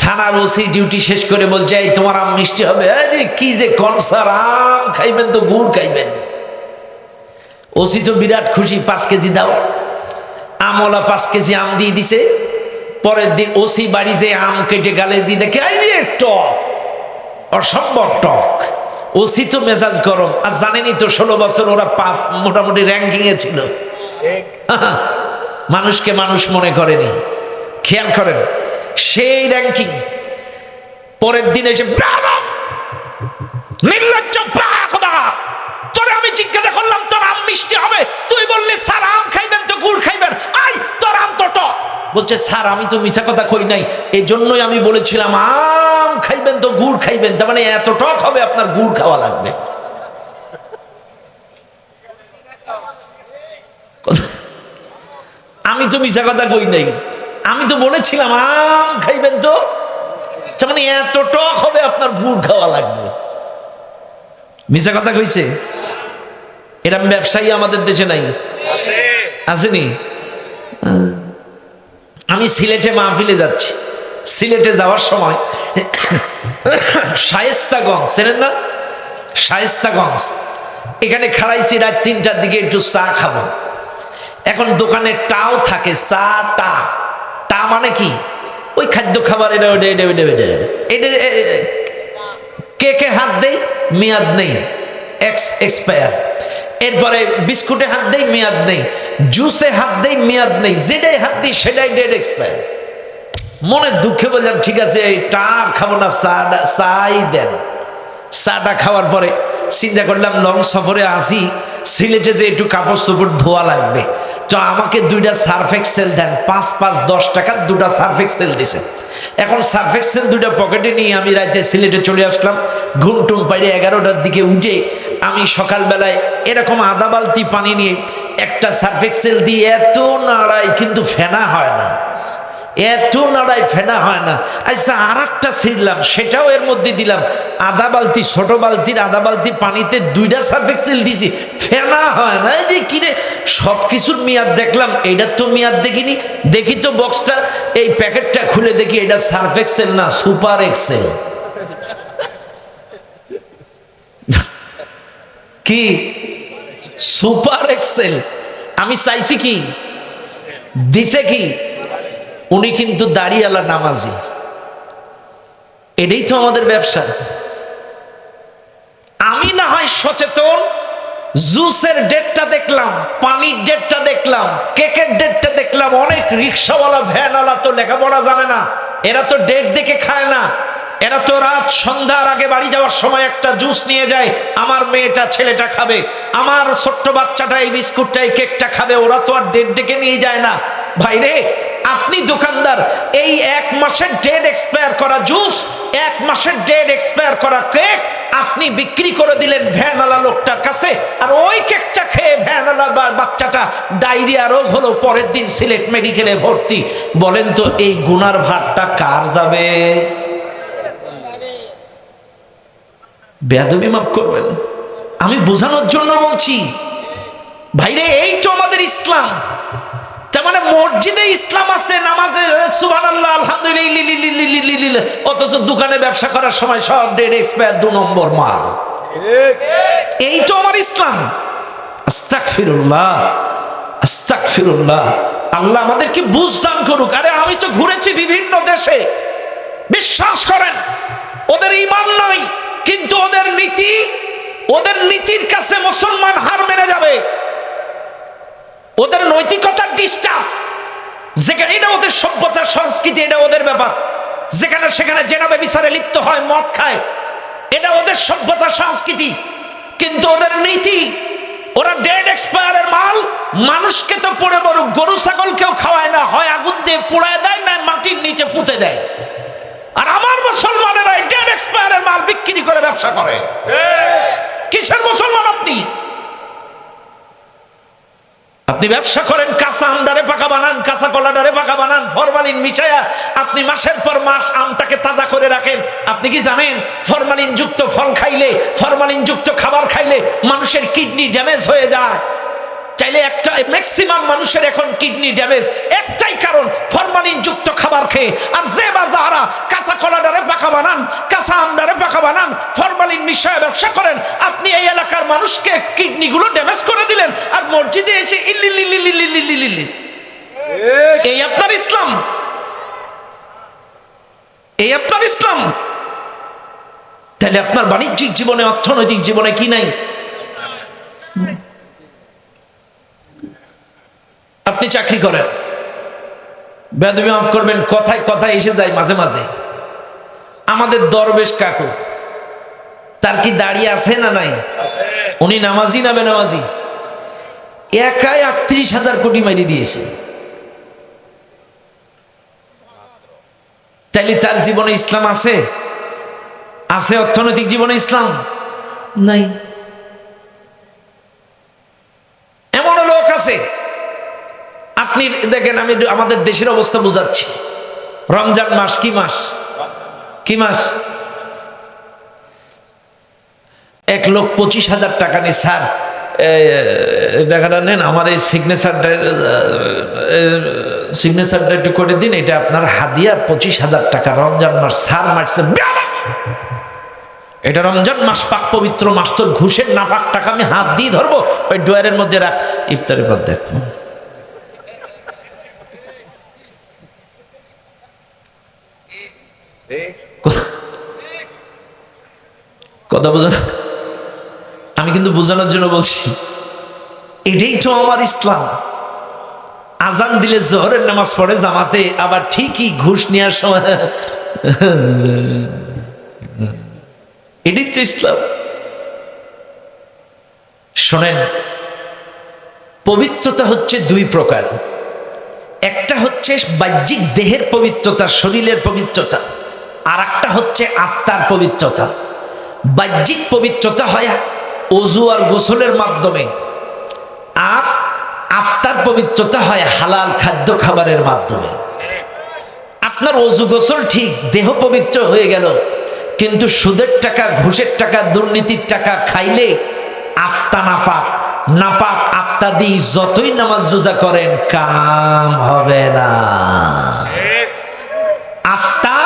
থানার ওসি ডিউটি শেষ করে বলছে, এই তোমার আম মিষ্টি হবে। আরে কি যে কনসার, আম খাইবেন তো গুড় খাইবেন। ওসি তো বিরাট খুশি, 5 কেজি দাও। আমওয়ালা 5 কেজি আম দিয়ে দিছে। পরের দিন ওসি বাড়ি যে আম কেটে গালে দিয়ে দেখে, আরে টক, অসম্ভব টক। ওসি তো মেজাজ গরম, আর জানেনই তো 16 বছর ওরা মোটামুটি র্যাঙ্কিং এ ছিল, মানুষকে মানুষ মনে করেনি। খেয়াল করেন, সেই র্যাঙ্কিং। পরের দিন এসে, নির্লজ্জ তোরে আমি জিজ্ঞাসা করলাম তোর আম মিষ্টি হবে, তুই বললি স্যার আম খাইবেন তো গুড় খাইবেন, আই তোর আম তো টক। বলছে, স্যার আমি তো মিছা কথা কই নাই, এই জন্যই আমি বলেছিলাম আম খাইবেন তো গুড় খাইবেন, তার মানে এত টক হবে আপনার গুড় খাওয়া লাগবে। আমি তো মিছা কথা কই নাই, আমি তো বলেছিলাম আম খাইবেন তো, তার মানে এত টক হবে আপনার গুড় খাওয়া লাগবে। মিছা কথা কইছে? এরকম ব্যবসায়ী আমাদের দেশে নাই? আসেনি? আমি সিলেটে মাহফিলে যাচ্ছি। সিলেটে যাওয়ার সময় শায়েস্তাগঞ্জ, চেনেন না? শায়েস্তাগঞ্জ, এখানে খাড়াইছি রাত 3টার দিকে একটু চা খাবো। এখন দোকানে টাও থাকে, চা টা, টা মানে কি ওই খাদ্য খাবার, এটা ওটা এটা এটা এটা এটা কে কে হাত দেয়, মেয়াদ নেই, এক্সপায়ার। এরপরে বিস্কুটে হাত দেয়, মেয়াদ নেই, জুসে হাত দেয়, মেয়াদ নেই, যেটাই হাত দিই সেটাই ডেট এক্সপায়ার। মনে দুঃখে বললাম ঠিক আছে এই টা খাবো না, চাই দেন। চাটা খাওয়ার পরে চিন্তা করলাম লং সফরে আসি, সিলেটে যে একটু কাপড় চোপড় ধোয়া লাগবে, তো আমাকে 2টা সার্ফ এক্সেল দেন, 5 টাকা 2টা সার্ফ এক্সেল দিছে। এখন সার্ফ এক্সেল 2টা পকেটে নিয়ে আমি রাতে সিলেটে চলে আসলাম। ঘুম টুম পাইরে 11টার দিকে উঠে আমি সকালবেলায় এরকম আধা বালতি পানি নিয়ে একটা সার্ফ এক্সেল দিয়ে এত নাড়াই, কিন্তু ফেনা হয় না, এত নাড়াই ফেনা হয় না। আচ্ছা আর একটা ছিঁড়লাম, সেটাও এর মধ্যে দিলাম, আধা বালতি, ছোট বালতির আধা বালতি পানিতে 2টা সার্ফ এক্সেল দিছি, ফেনা হয় না। এই কিরে সব কিছুর মেয়াদ দেখলাম, এইটার তো মেয়াদ দেখিনি। দেখি তো বক্সটা, এই প্যাকেটটা খুলে দেখি এটা সার্ফ এক্সেল না, সুপার এক্সেল। কি সুপার এক্সেল? আমি চাইছি কি, দিছে কি, উনি কিন্তু দাড়িওয়ালা নামাজি। এটাই তো আমাদের ব্যবসা। আমি না হয় সচেতন, জুসের ডেটটা দেখলাম, পানির ডেটটা দেখলাম, কেকের ডেটটা দেখলাম। অনেক রিক্সাওয়ালা ভ্যানওয়ালা তো লেখাপড়া জানে না, এরা তো ডেট দেখে খায় না। এরা তো রাত সন্ধ্যার আগে বাড়ি যাওয়ার সময় একটা জুস নিয়ে যায়, আমার মেয়েটা ছেলেটা খাবে, আমার ছোট্ট বাচ্চাটা এই বিস্কুটটা এই কেকটা খাবে। ওরা তো আর ডেট ডেকে নিয়ে যায় না। ভাইরে আপনি দোকানদার, এই 1 মাসের ডেট এক্সপায়ার করা জুস, 1 মাসের ডেট এক্সপায়ার করা কেক আপনি বিক্রি করে দিলেন ভ্যানওয়ালা লোকটার কাছে, আর ওই কেকটা খেয়ে ভ্যানওয়ালা বাচ্চাটা ডায়রিয়া রোগ হলো, পরের দিন সিলেট মেডিকেলে ভর্তি। বলেন তো এই গুনার ভারটা কার যাবে? বেয়াদবি মাফ করবেন, আমি বোঝানোর জন্য বলছি। ভাইরে এই তো আমাদের ইসলাম। তার মানে মসজিদে ইসলাম আছে, নামাজে সুবহানাল্লাহ আলহামদুলিল্লাহ, অথচ দোকানে ব্যবসা করার সময় সব ডেট এক্সপায়ার, 2 নম্বর মাল। এই তো আমার ইসলাম। আস্তাগফিরুল্লাহ, আস্তাগফিরুল্লাহ। আল্লাহ আমাদেরকে বুঝ দান করুক। আরে আমি তো ঘুরেছি বিভিন্ন দেশে, বিশ্বাস করেন ওদের ঈমান নাই, কিন্তু ওদের নীতি, ওদের নীতির কাছে মুসলমান হার মেনে যাবে। ওদের নৈতিকতার ডিস্টার্ব, যেখানে এটা ওদের সভ্যতার সংস্কৃতি, এটা ওদের ব্যাপার। যেখানে সেখানে জেনাবে বিচারে লিপ্ত হয়, মদ খায়, এটা ওদের সভ্যতার সংস্কৃতি। কিন্তু ওদের নীতি, ওরা ডেড এক্সপায়ারের মাল মানুষকে তো পড়ে মরুক, গরু ছাগলকেও খাওয়ায় না, হয় আগুন দিয়ে পোড়ায় দেয়, না মাটির নিচে পুঁতে দেয়। আর আমার মুসলমানেরা ডেড এক্সপায়ারের মাল বিক্রি করে ব্যবসা করে। কিসের মুসলমান আপনি? আপনি ব্যবসা করেন, কাঁচা আমডারে পাকা বানান, কাঁচা কলাডারে পাকা বানান, ফরমালিন মিশায়া আপনি মাসের পর মাস আমটাকে তাজা করে রাখেন। আপনি কি জানেন ফরমালিন যুক্ত ফল খাইলে, ফরমালিন যুক্ত খাবার খাইলে মানুষের কিডনি ড্যামেজ হয়ে যায়? চাইলে একটা ম্যাক্সিমাম মানুষের এখন কিডনি ড্যামেজ একটাই কারণ, ফরমালিন যুক্ত খাবার খেয়ে। আর যে বা যারা কাঁচা কলাডারে পাকা বানান, কাঁচা আমডারে পাকা বানান, ফরমালিন মিশায় ব্যবসা করেন, আপনি এই এলাকার মানুষকে কিডনি গুলো ড্যামেজ করে দিলেন, আর মসজিদে এসে ইল্লিল্লিল্লিল্লিল্লিল্লিল্লি। এই আপনার ইসলাম? এই আপনার ইসলাম? তাহলে আপনার বাণিজ্যিক জীবনে, অর্থনৈতিক জীবনে কি নাই? আপনি চাকরি করেন, বেয়াদবি মাফ করবেন, কথায় কথায় এসে যায় মাঝে মাঝে। আমাদের দরবেশ কাকু, তার কি দাড়ি আছে না নাই? উনি নামাজি না বেনামাজি? একাই 38,000 কোটি মাইরে দিয়েছে। তাইলে তার জীবনে ইসলাম আছে? আছে অর্থনৈতিক জীবনে ইসলাম নাই। এমন লোক আছে, আপনি দেখেন, আমি আমাদের দেশের অবস্থা বুঝাচ্ছি। রমজান মাস কি মাস? কি মাস? 1,25,000 টাকা নিয়ে, স্যার টাকাটা নেন, আমার এই সিগনেচারটা একটু করে দিন, এটা আপনার হাদিয়া 25,000 টাকা, রমজান মাস। স্যার মারছে এটা রমজান মাস, পাক পবিত্র মাস, তোর ঘুষের নাপাক টাকা আমি হাত দিয়ে ধরবো, ওই ড্রয়ারের মধ্যে রাখ, ইফতারের পর দেখবো। কথা বোঝা? আমি কিন্তু বোঝানোর জন্য বলছি, এটাই তো আমার ইসলাম। আজান দিলে জোহরের নামাজ পড়ে জামাতে, আবার ঠিকই ঘুষ নেওয়ার সময় এটাই তো ইসলাম। শোনেন, পবিত্রতা হচ্ছে দুই প্রকার। একটা হচ্ছে বাহ্যিক দেহের পবিত্রতা, শরীরের পবিত্রতা, আর একটা হচ্ছে আত্মার পবিত্রতা। বাহ্যিক পবিত্রতা হয় ওযু আর গোসলের মাধ্যমে, আর আত্মার পবিত্রতা হয় হালাল খাদ্য খাবারের মাধ্যমে। আপনার ওযু গোসল ঠিক, দেহ পবিত্র হয়ে গেল, কিন্তু সুদের টাকা, ঘুষের টাকা, দুর্নীতির টাকা খাইলে আত্মা নাপাক। নাপাক আত্মা দিয়ে যতই নামাজ রোজা করেন কাম হবে না। আত্মা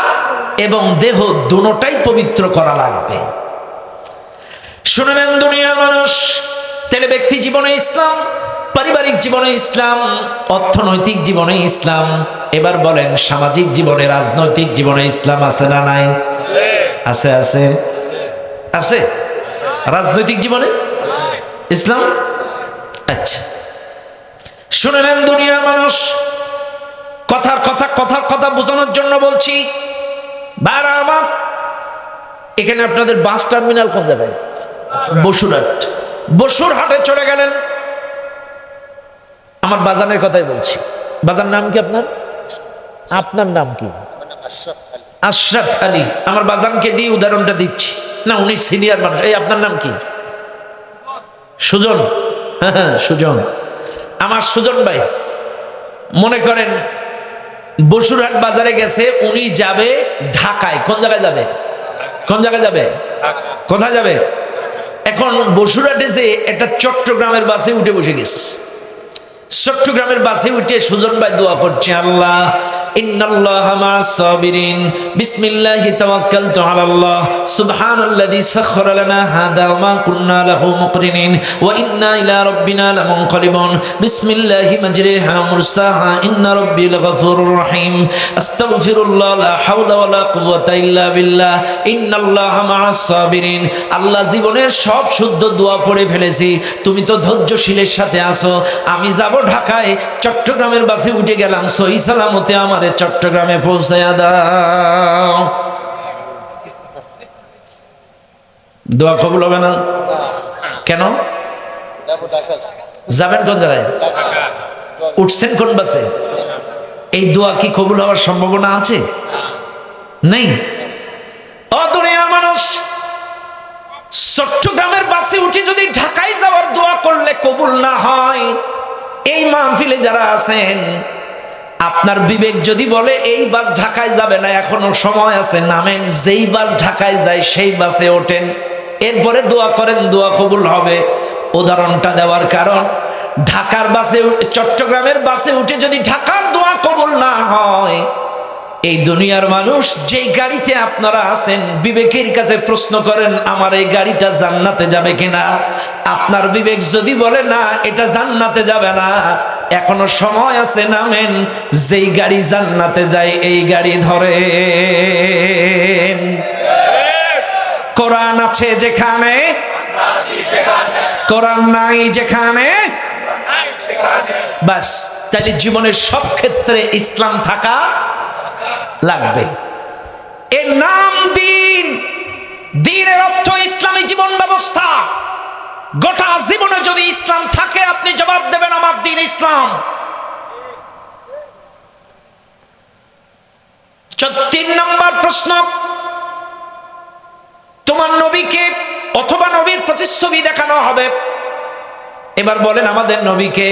এবং দেহ দুটোটাই পবিত্র করা লাগবে। শুনবেন দুনিয়ার মানুষ, তাহলে ব্যক্তি জীবনে ইসলাম, পারিবারিক জীবনে ইসলাম, অর্থনৈতিক জীবনে ইসলাম, এবার বলেন সামাজিক জীবনে, রাজনৈতিক জীবনে ইসলাম আছে না নাই? আছে, আছে, আছে। রাজনৈতিক জীবনে ইসলাম। আচ্ছা, শুনে নেন দুনিয়ার মানুষ, কথার কথা বোঝানোর জন্য বলছি। ভাইরা আমার, এখানে আপনাদের বাস টার্মিনাল কোন জায়গায়? বসুরহাট। বসুরহাটে চলে গেলেন, আমার বাজানের কথাই বলছি। বাজার নাম কি আপনার? আপনার নাম কি? আশরাফ আলী। আমার বাজানকে দিয়ে উদাহরণটা দিচ্ছি না, উনি সিনিয়র মানুষ। এই আপনার নাম কি? সুজন। হ্যাঁ, সুজন। আমার সুজন ভাই, মনে করেন বসুরহাট বাজারে গেছে, উনি যাবে ঢাকায়। কোন জায়গায় যাবে? কোন জায়গায় যাবে? কোথায় যাবে? এখন বসুরহাটে যে একটা চট্টগ্রামের বাসে উঠে বসে গেছে। চট্টগ্রামের বাসে উঠে সুজন ভাই দোয়া করছে, আল্লাহ ইন্নাল্লাহা মা'আস সাবিরিন, বিসমিল্লাহি তাওয়াক্কালতু আলাল্লাহ, সুবহানাল্লাযী সাখখারা লানা হাদা ওয়া মা কুন্না লাহু মুকরিনিন ওয়া ইন্না ইলা রাব্বিনা লামুনকালিবুন, বিসমিল্লাহি মাজরিহা ওয়া মুরসাহা, ইন্না রাব্বি লাগফুরুর রহিম, আস্তাগফিরুল্লাহ, লা হাওলা ওয়া লা কুওয়াতা ইল্লা বিল্লাহ, ইন্নাল্লাহা মা'আস সাবিরিন। আল্লাহ, জীবনের সব শুদ্ধ দোয়া পড়ে ফেলেছি, তুমি তো ধৈর্যশীলের সাথে আছো। আমি যাব ঢাকায়, চট্টগ্রামের বাসে উঠে গেলাম, সহি সালামতে আমারে চট্টগ্রামে পৌঁছায়া দাও। দোয়া কবুল হবে না কেন? যাবেন কোন জায়গায়? উঠছেন কোন বাসে? এই দোয়া কি কবুল হওয়ার সম্ভাবনা আছে? নেই। ও দুনিয়ার মানুষ, চট্টগ্রামের বাসে উঠে যদি ঢাকায় যাওয়ার দোয়া করলে কবুল না হয়, এই মাহফিলে যারা আছেন, আপনার বিবেক যদি বলে এই বাস ঢাকায় যাবে না, এখনো সময় আছে, নামেন, যেই বাস ঢাকায় যায় সেই বাসে ওঠেন, এরপরে দোয়া করেন, দোয়া কবুল হবে। উদাহরণটা দেওয়ার কারণ, ঢাকার বাসে, চট্টগ্রামের বাসে উঠে যদি ঢাকার দোয়া কবুল না হয়, এই দুনিয়ার মানুষ যেই গাড়িতে আপনারা আছেন, বিবেকের কাছে প্রশ্ন করেন, আমার এই গাড়িটা জান্নাতে যাবে কিনা? আপনার বিবেক যদি বলে না, এটা জান্নাতে যাবে না, এখনো সময় আছে, নামেন, যেই গাড়ি জান্নাতে যায় এই গাড়ি ধরেন। কোরআন আছে যেখানে, কোরআন নাই যেখানে, বাস। তাহলে জীবনের সব ক্ষেত্রে ইসলাম থাকা লাগবে। এর নাম দিন। দিনের অর্থ ইসলামী জীবন ব্যবস্থা। গোটা জীবনে যদি ইসলাম থাকে, আপনি জবাব দেবেন আমার দিন ইসলাম। ৩ নম্বর প্রশ্ন, তোমার নবীকে অথবা নবীর প্রতিচ্ছবি দেখানো হবে। এবার বলেন আমাদের নবীকে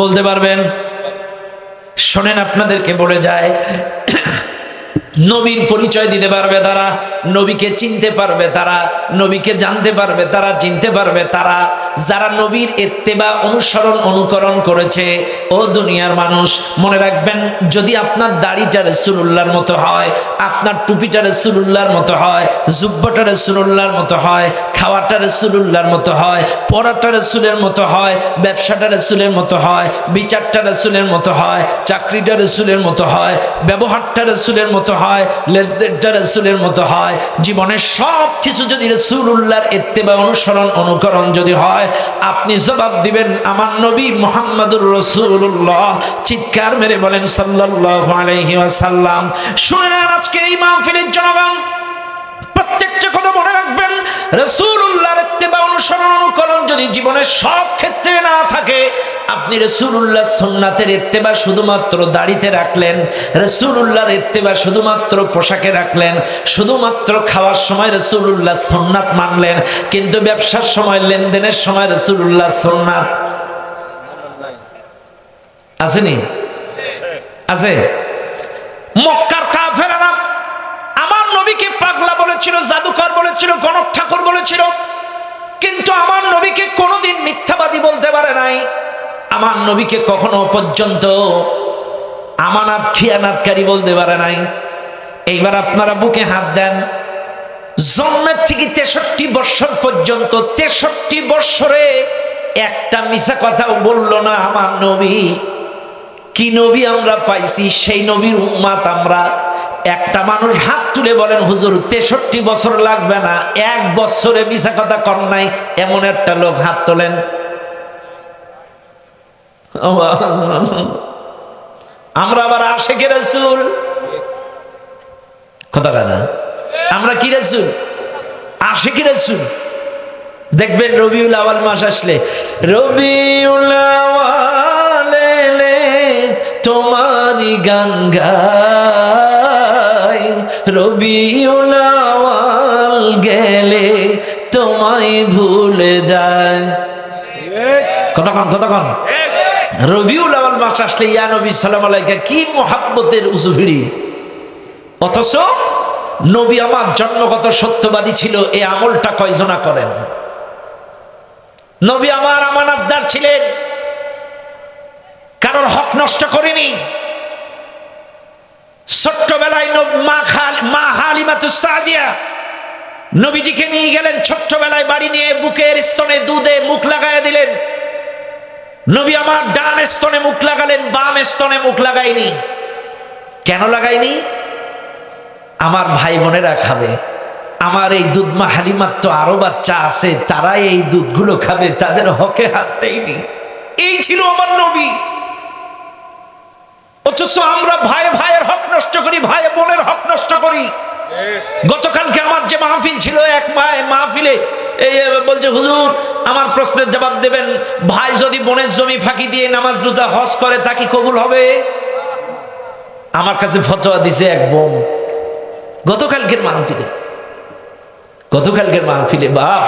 বলতে পারবেন? শোনেন, আপনাদেরকে বলে যায়, নবীর পরিচয় দিতে পারবে তারা নবীকে চিনতে পারবে তারা, নবীকে জানতে পারবে তারা, চিনতে পারবে তারা যারা নবীর ইত্তেবা অনুসরণ অনুকরণ করেছে। ও দুনিয়ার মানুষ, মনে রাখবেন, যদি আপনার দাড়িটা রাসূলুল্লাহর মতো হয়, আপনার টুপিটা রাসূলুল্লাহর মতো হয়, জুব্বাটা রাসূলুল্লাহর মতো হয়, খাওয়াটা রাসূলুল্লাহর মতো হয়, পড়াটা রাসূলের মতো হয়, ব্যবসাটা রাসূলের মতো হয়, বিচারটা রাসূলের মতো হয়, চাকরিটা রাসূলের মতো হয়, ব্যবহারটা রাসূলের মতো হয়, লেনদেনটা রাসূলের মতো হয়, জীবনের সব কিছু যদি রাসূলুল্লাহর ইত্তেবা অনুসরণ অনুকরণ যদি হয়, আপনি জবাব দিবেন আমার নবী মুহাম্মদুর রাসূলুল্লাহ। চিৎকার মেরে বলেন সাল্লাল্লাহু আলাইহি ওয়াসাল্লাম। শুনেন আজকে এই মাহফিলের জনগণ, প্রত্যেকটা কথা মনে রাখবেন, রাসূলুল্লাহর ইত্তেবা অনুসরণ অনুকরণ যদি জীবনের সব ক্ষেত্রে না থাকে, আপনি রাসূলুল্লাহ সুন্নাতের ইত্তেবা শুধুমাত্র দাড়িতে রাখলেন, রাসূলুল্লাহর ইত্তেবা শুধুমাত্র পোশাকে রাখলেন, শুধুমাত্র খাওয়ার সময় রাসূলুল্লাহ সুন্নাত মানলেন, কিন্তু ব্যবসার সময় লেনদেনের সময় রাসূলুল্লাহ সুন্নাত আসেনি? আছে। মক্কার কাফেররা আমার নবীকে পাগলা বলেছিল, জাদুকর বলেছিল, গণক ঠাকুর বলেছিল, কিন্তু আমার নবীকে কোনোদিন মিথ্যাবাদী বলতে পারে নাই। আমার নবীকে কখনো পর্যন্ত আমানত খিয়ানাতকারী বলতে পারে নাই। এইবার আপনারা বুকে হাত দেন, জন্মের থেকে 63 বৎসর পর্যন্ত, 63 বৎসরে একটা মিছা কথাও বলল না আমার নবী। কি নবী আমরা পাইছি, সেই নবীর উম্মাত আমরা। একটা মানুষ হাত তুলে বলেন হুজুর 63 বছর লাগবে না, 1 বছরে মিছা কথা কর নাই, এমন একটা লোক হাত তোলেন। আমরা আবার আশিকে রাসূল, কথা কথা, আমরা কি রাসূল? আশিকে রাসূল। দেখবেন রবিউল আউয়াল মাস আসলে, রবিউল আউয়াল এলে তোমারি গান গাই, রবিউল আউয়াল গেলে তোমায় ভুলে যায়। কতক্ষণ কতক্ষণ রবিউল আউয়াল মাস আসলে ইয়া নবী সালাম আলাইকা, কি মুহাব্বতের উজুভিড়ি। অথচ নবী আমার জন্মগত সত্যবাদী ছিল, এই আমলটা কয়জনা করেন? নবী আমার আমানতদার ছিলেন, কারোর হক নষ্ট করেনি। ছোট্টবেলায় মা হালিমাতুস সাদিয়া নবীজিকে নিয়ে গেলেন, ছোট্টবেলায় বাড়ি নিয়ে বুকের স্তনে দুধে মুখ লাগাইয়া দিলেন। নবী আমার ডান স্তনে মুখ লাগালেন, বাম স্তনে মুখ লাগাইনি। কেন লাগাইনি? আমার ভাই বোনেরা খাবে, আমার এই দুধ মা হালিমার তো আরো বাচ্চা আছে, তারা এই দুধগুলো খাবে, তাদের হকে হাত দেয়নি। এই ছিল আমার নবী। অথচ আমরা ভাই ভাইয়ের হক নষ্ট করি, ভাই বোনের হক নষ্ট করি। গতকালকে আমার যে মাহফিল ছিল, এক মাহফিলে বলছে হুজুর আমার প্রশ্নের জবাব দেবেন, ভাই যদি বোনের জমি ফাঁকি দিয়ে নামাজ রোজা হজ করে তা কি কবুল হবে? আমার কাছে ফতোয়া দিছে এক বোন গতকালকের মাহফিলে। বাপ,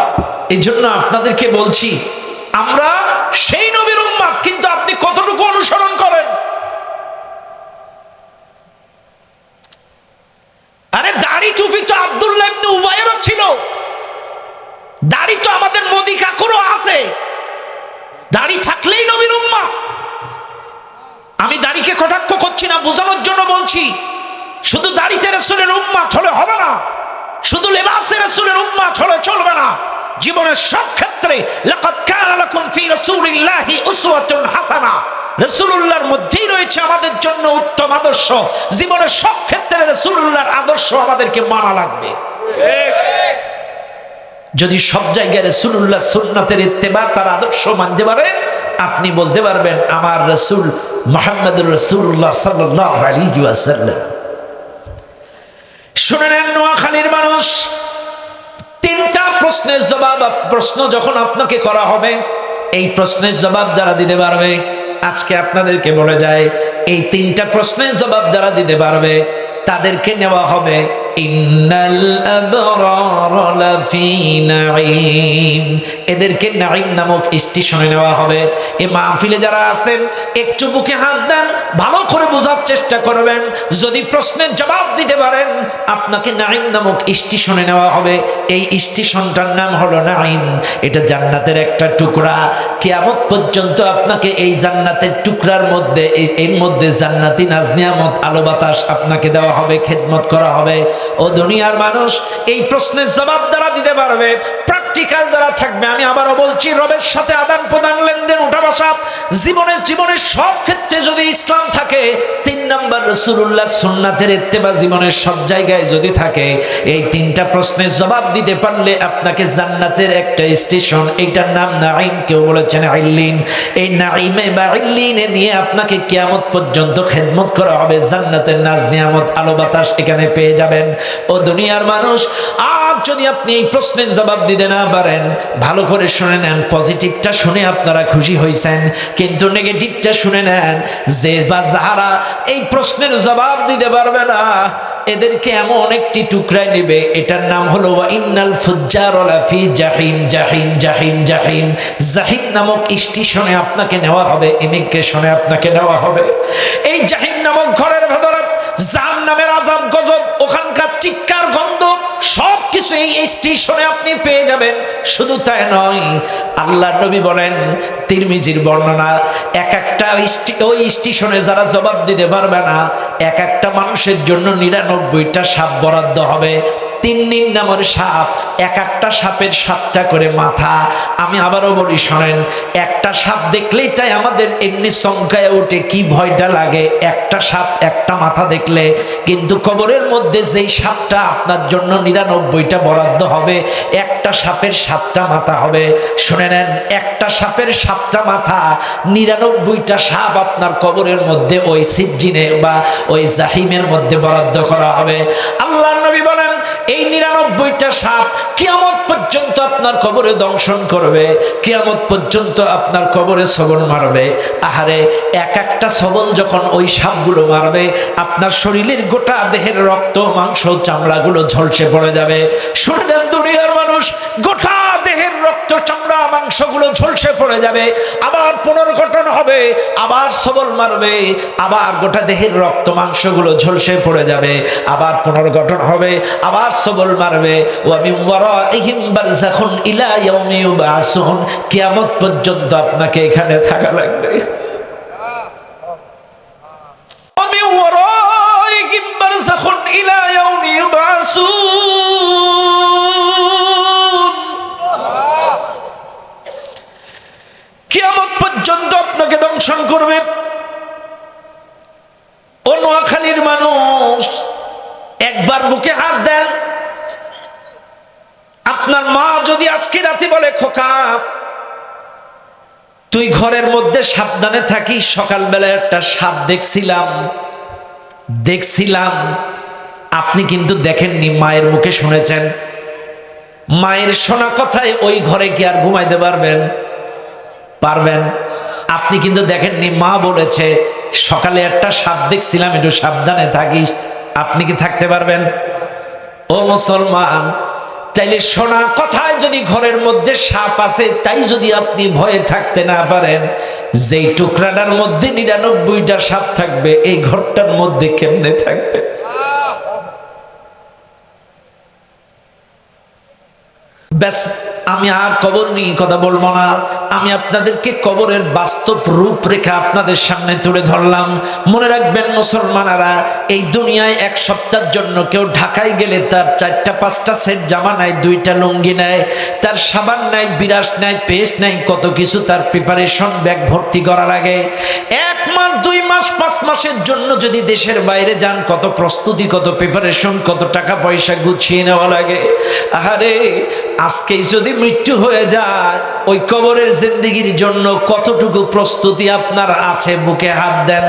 এই জন্য আপনাদেরকে বলছি, আমরা সেই নবীর উম্মত, কিন্তু আপনি কতটুকু অনুসরণ করেন? আরে দাড়ি টুপি তো আব্দুল্লাহ ইবনে উবাইয়েরও ছিল, দাড়ি তো আমাদের মোদি কাকুরও আছে। দাড়ি থাকলেই নবীর উম্মত। আমি দাড়িকে কটাক্ষ করছি না, বোঝানোর জন্য বলছি। শুধু দাড়িতে রাসূলের উম্মত হলে হবে না, শুধু লেবাসে রাসূলের উম্মত হলে চলবে না। জীবনের সব ক্ষেত্রে লাকাদ কানা লাকুম ফি রাসূলিল্লাহি উসওয়াতুন হাসানাহ, রাসূলুল্লাহর মধ্যেই রয়েছে আমাদের জন্য উত্তম আদর্শ। জীবনের সব ক্ষেত্রে রাসূলুল্লাহর আদর্শ আমাদেরকে মানা লাগবে। যদি সব জায়গায় রাসূলুল্লাহ সুন্নাতের ইত্তেবা, তার আদর্শ মানতে পারে, আপনি বলতে পারবেন আমার রাসূল মুহাম্মদুর রাসূলুল্লাহ সাল্লাল্লাহু আলাইহি ওয়াসাল্লাম। শুনে নেন নোয়াখালীর মানুষ, 3টা প্রশ্নের জবাব, প্রশ্ন যখন আপনাকে করা হবে, এই প্রশ্নের জবাব যারা দিতে পারবে, আজকে আপনাদেরকে বলে যায়, এই 3টা প্রশ্নের জবাব যারা দিতে পারবে তাদেরকে নেওয়া হবে ইন্নাল আবরার লাফি নাঈম, এদেরকে নাঈম নামক স্টেশনে নেওয়া হবে। এই মাহফিলে যারা আছেন একটু বুকে হাত দেন, ভালো করে বোঝার চেষ্টা করবেন। যদি প্রশ্নের জবাব দিতে পারেন আপনাকে নাঈম নামক স্টেশনে নেওয়া হবে। এই স্টেশনটার নাম হলো নাঈম। এটা জান্নাতের একটা টুকরা। কিয়ামত পর্যন্ত আপনাকে এই জান্নাতের টুকরার মধ্যে এর মধ্যে জান্নাতি নাজ নিয়ামত আলো বাতাস আপনাকে দেওয়া হবে, খেদমত করা হবে। ও দুনিয়ার মানুষ, এই প্রশ্নের জবাব দ্বারা দিতে পারবে, প্র্যাকটিক্যাল যারা থাকবে, আমি আবারও বলছি, রবের সাথে আদান প্রদান, লেনদেন, উঠা বসা, জীবনের সব ক্ষেত্রে যদি ইসলাম থাকে, 3 নাম্বার রাসূলুল্লাহ সুন্নাতের ইত্তেবা জীবনের সব জায়গায় যদি থাকে, এই 3টা প্রশ্নের জবাব দিতে পারলে আপনাকে জান্নাতের একটা স্টেশন, এইটার নাম নাঈম, কেউ বলেছেন ইল্লিন, এই নাঈমে বা ইল্লিনে নিয়ে আপনাকে কিয়ামত পর্যন্ত খেদমত করা হবে। জান্নাতের নাজ নিয়ামত আলো বাতাস এখানে পেয়ে যাবেন। ও দুনিয়ার মানুষ, আর যদি আপনি এই প্রশ্নের জবাব দিতে না পারেন, ভালো করে শুনে নেন। পজিটিভটা শুনে আপনারা খুশি হয়েছেন, কিন্তু নেগেটিভটা শুনে নেন। যে বা যারা এই প্রশ্নের জবাব দিতে পারবে না, এদেরকে এমন একটি টুকরায় নেবে, এটার নাম হলো ওয়া ইন্নাল ফুজ্জার লাফি জাহিম। জাহিম জাহিম জাহিম জাহিম নামক স্টেশনে আপনাকে নেওয়া হবে, ইমিগ্রেশনে আপনাকে নেওয়া হবে। এই জাহিম নামক ঘরের ভেতরে জাহান্নামের আযাব, গজব, ওখানকার চিৎকার, গন্ধ, সব কিছু এই স্টেশনে আপনি পেয়ে যাবেন। শুধু তাই নয়, আল্লাহ নবী বলেন, তিরমিজির বর্ণনা, এক একটা ওই স্টেশনে যারা জবাব দিতে পারবে না, এক একটা মানুষের জন্য 99টা সাপ বরাদ্দ হবে। 3 নামের সাপ, এক একটা সাপের 7টা করে মাথা। আমি আবারও বলি, শোনেন, একটা সাপ দেখলেই তাই আমাদের এমনি সংখ্যায় ওঠে, কি ভয়টা লাগে একটা সাপ, একটা মাথা দেখলে। কিন্তু কবরের মধ্যে যেই সাপটা আপনার জন্য 99টা বরাদ্দ হবে, একটা সাপের 7টা মাথা হবে। শুনে নেন, একটা সাপের 7টা মাথা, 99টা সাপ আপনার কবরের মধ্যে ওই সিজ্জিনে বা ওই জাহিমের মধ্যে বরাদ্দ করা হবে। আল্লাহর নবী বলেন, এই 99টা সাপ কিয়ামত পর্যন্ত আপনার কবরে দংশন করবে, কিয়ামত পর্যন্ত আপনার কবরে সবল মারবে। আহারে, এক একটা সবল যখন ওই সাপগুলো মারবে, আপনার শরীরের গোটা দেহের রক্ত, মাংস, চামড়াগুলো ঝলসে পড়ে যাবে। শুনে নেন দুনিয়ার মানুষ, গোটা দেহের রক্ত, চামড়া, মাংসগুলো ঝলসে পড়ে যাবে। আবার পুনর্গঠন হবে, আবার সবল মারবে, আবার গোটা দেহের রক্ত, মাংসগুলো ঝলসে পড়ে যাবে, আবার পুনর্গঠন হবে, আবার সবল মারবে। ওয়া মিন ওয়ারাইহিম বারযাখুন ইলা ইয়াউমি ইউবআসুন, কিয়ামত পর্যন্ত আপনাকে এখানে থাকা লাগবে। ওয়া মিন ওয়ারাইহিম বারযাখুন ইলা ইয়াউমি ইউবআসুন, কিয়ামত পর্যন্ত আপনাকে দংশন করবে। ও নোয়াখালীর মানুষ, একবার বুকে হাত দেন। আপনার মা যদি আজকে রাতে বলে, খোকা তুই ঘরের মধ্যে সাবধানে থাকিস, সকালবেলা একটা সাপ দেখছিলাম, আপনি কিন্তু দেখেননি, মায়ের মুখে শুনেছেন। মায়ের শোনা কথায় ওই ঘরে কি আর ঘুমাইতে পারবেন? আপনি কিন্তু দেখেননি, মা বলেছে সকালে একটা সাপ দেখছিলাম, একটু সাবধানে থাকিস, আপনি কি থাকতে পারবেন? ও মুসলমান, তাইলে শোনা কথায় যদি ঘরের মধ্যে সাপ আছে, তাই যদি আপনি ভয়ে থাকতে না পারেন, যেই টুকরাটার মধ্যে 99টা সাপ থাকবে, এই ঘরটার মধ্যে কেমনে থাকবে? ব্যাস, আমি আর কবর নিয়ে কথা বলবো না। আমি আপনাদেরকে কবরের বাস্তব রূপরেখা আপনাদের সামনে তুলে ধরলাম। মনে রাখবেন মুসলমানেরা, এই দুনিয়ায় 1 সপ্তাহের জন্য কেউ ঢাকায় গেলে তার 4টা-5টা সেট জামা নেয়, 2টা লুঙ্গি নেয়, তার সাবান নেয়, বিরাস নেয়, পেস্ট নেয়, কত কিছু তার প্রিপারেশন ব্যাগ ভর্তি করা লাগে। 1 মাস, 2 মাস, 5 মাসের জন্য যদি দেশের বাইরে যান, কত প্রস্তুতি, কত প্রিপারেশন, কত টাকা পয়সা গুছিয়ে নেওয়া লাগে। আহারে, আজকেই যদি মৃত্যু হয়ে যায়, ওই কবরের জিন্দেগির জন্য কতটুকু প্রস্তুতি আপনার আছে? বুকে হাত দেন।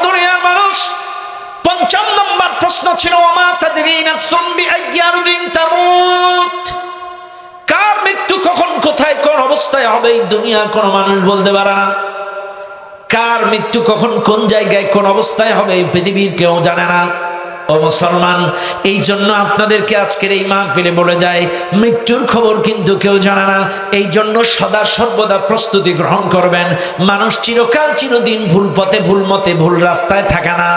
দুনিয়ার মানুষ, ৫ম নম্বর প্রশ্ন ছিল, ওমা তাদরি নাফসুম বিআইয়ি আরদিন তামুত, কার মৃত্যু কখন, কোথায়, কোন অবস্থায় হবে, এই দুনিয়া কোনো মানুষ বলতে পারে না। কার মৃত্যু কখন কোন জায়গায় কোন অবস্থায় হবে এই পৃথিবীর কেউ জানে না। ও মুসলমান, এই জন্য আপনাদেরকে আজকের এই মাহফিলে বলে যায়, মৃত্যুর খবর কিন্তু কেউ জানে না। এই জন্য সদা সর্বদা প্রস্তুতি গ্রহণ করবেন। মানুষ চিরকাল চিরদিন ভুল পথে, ভুল মতে, ভুল রাস্তায় থাকে না।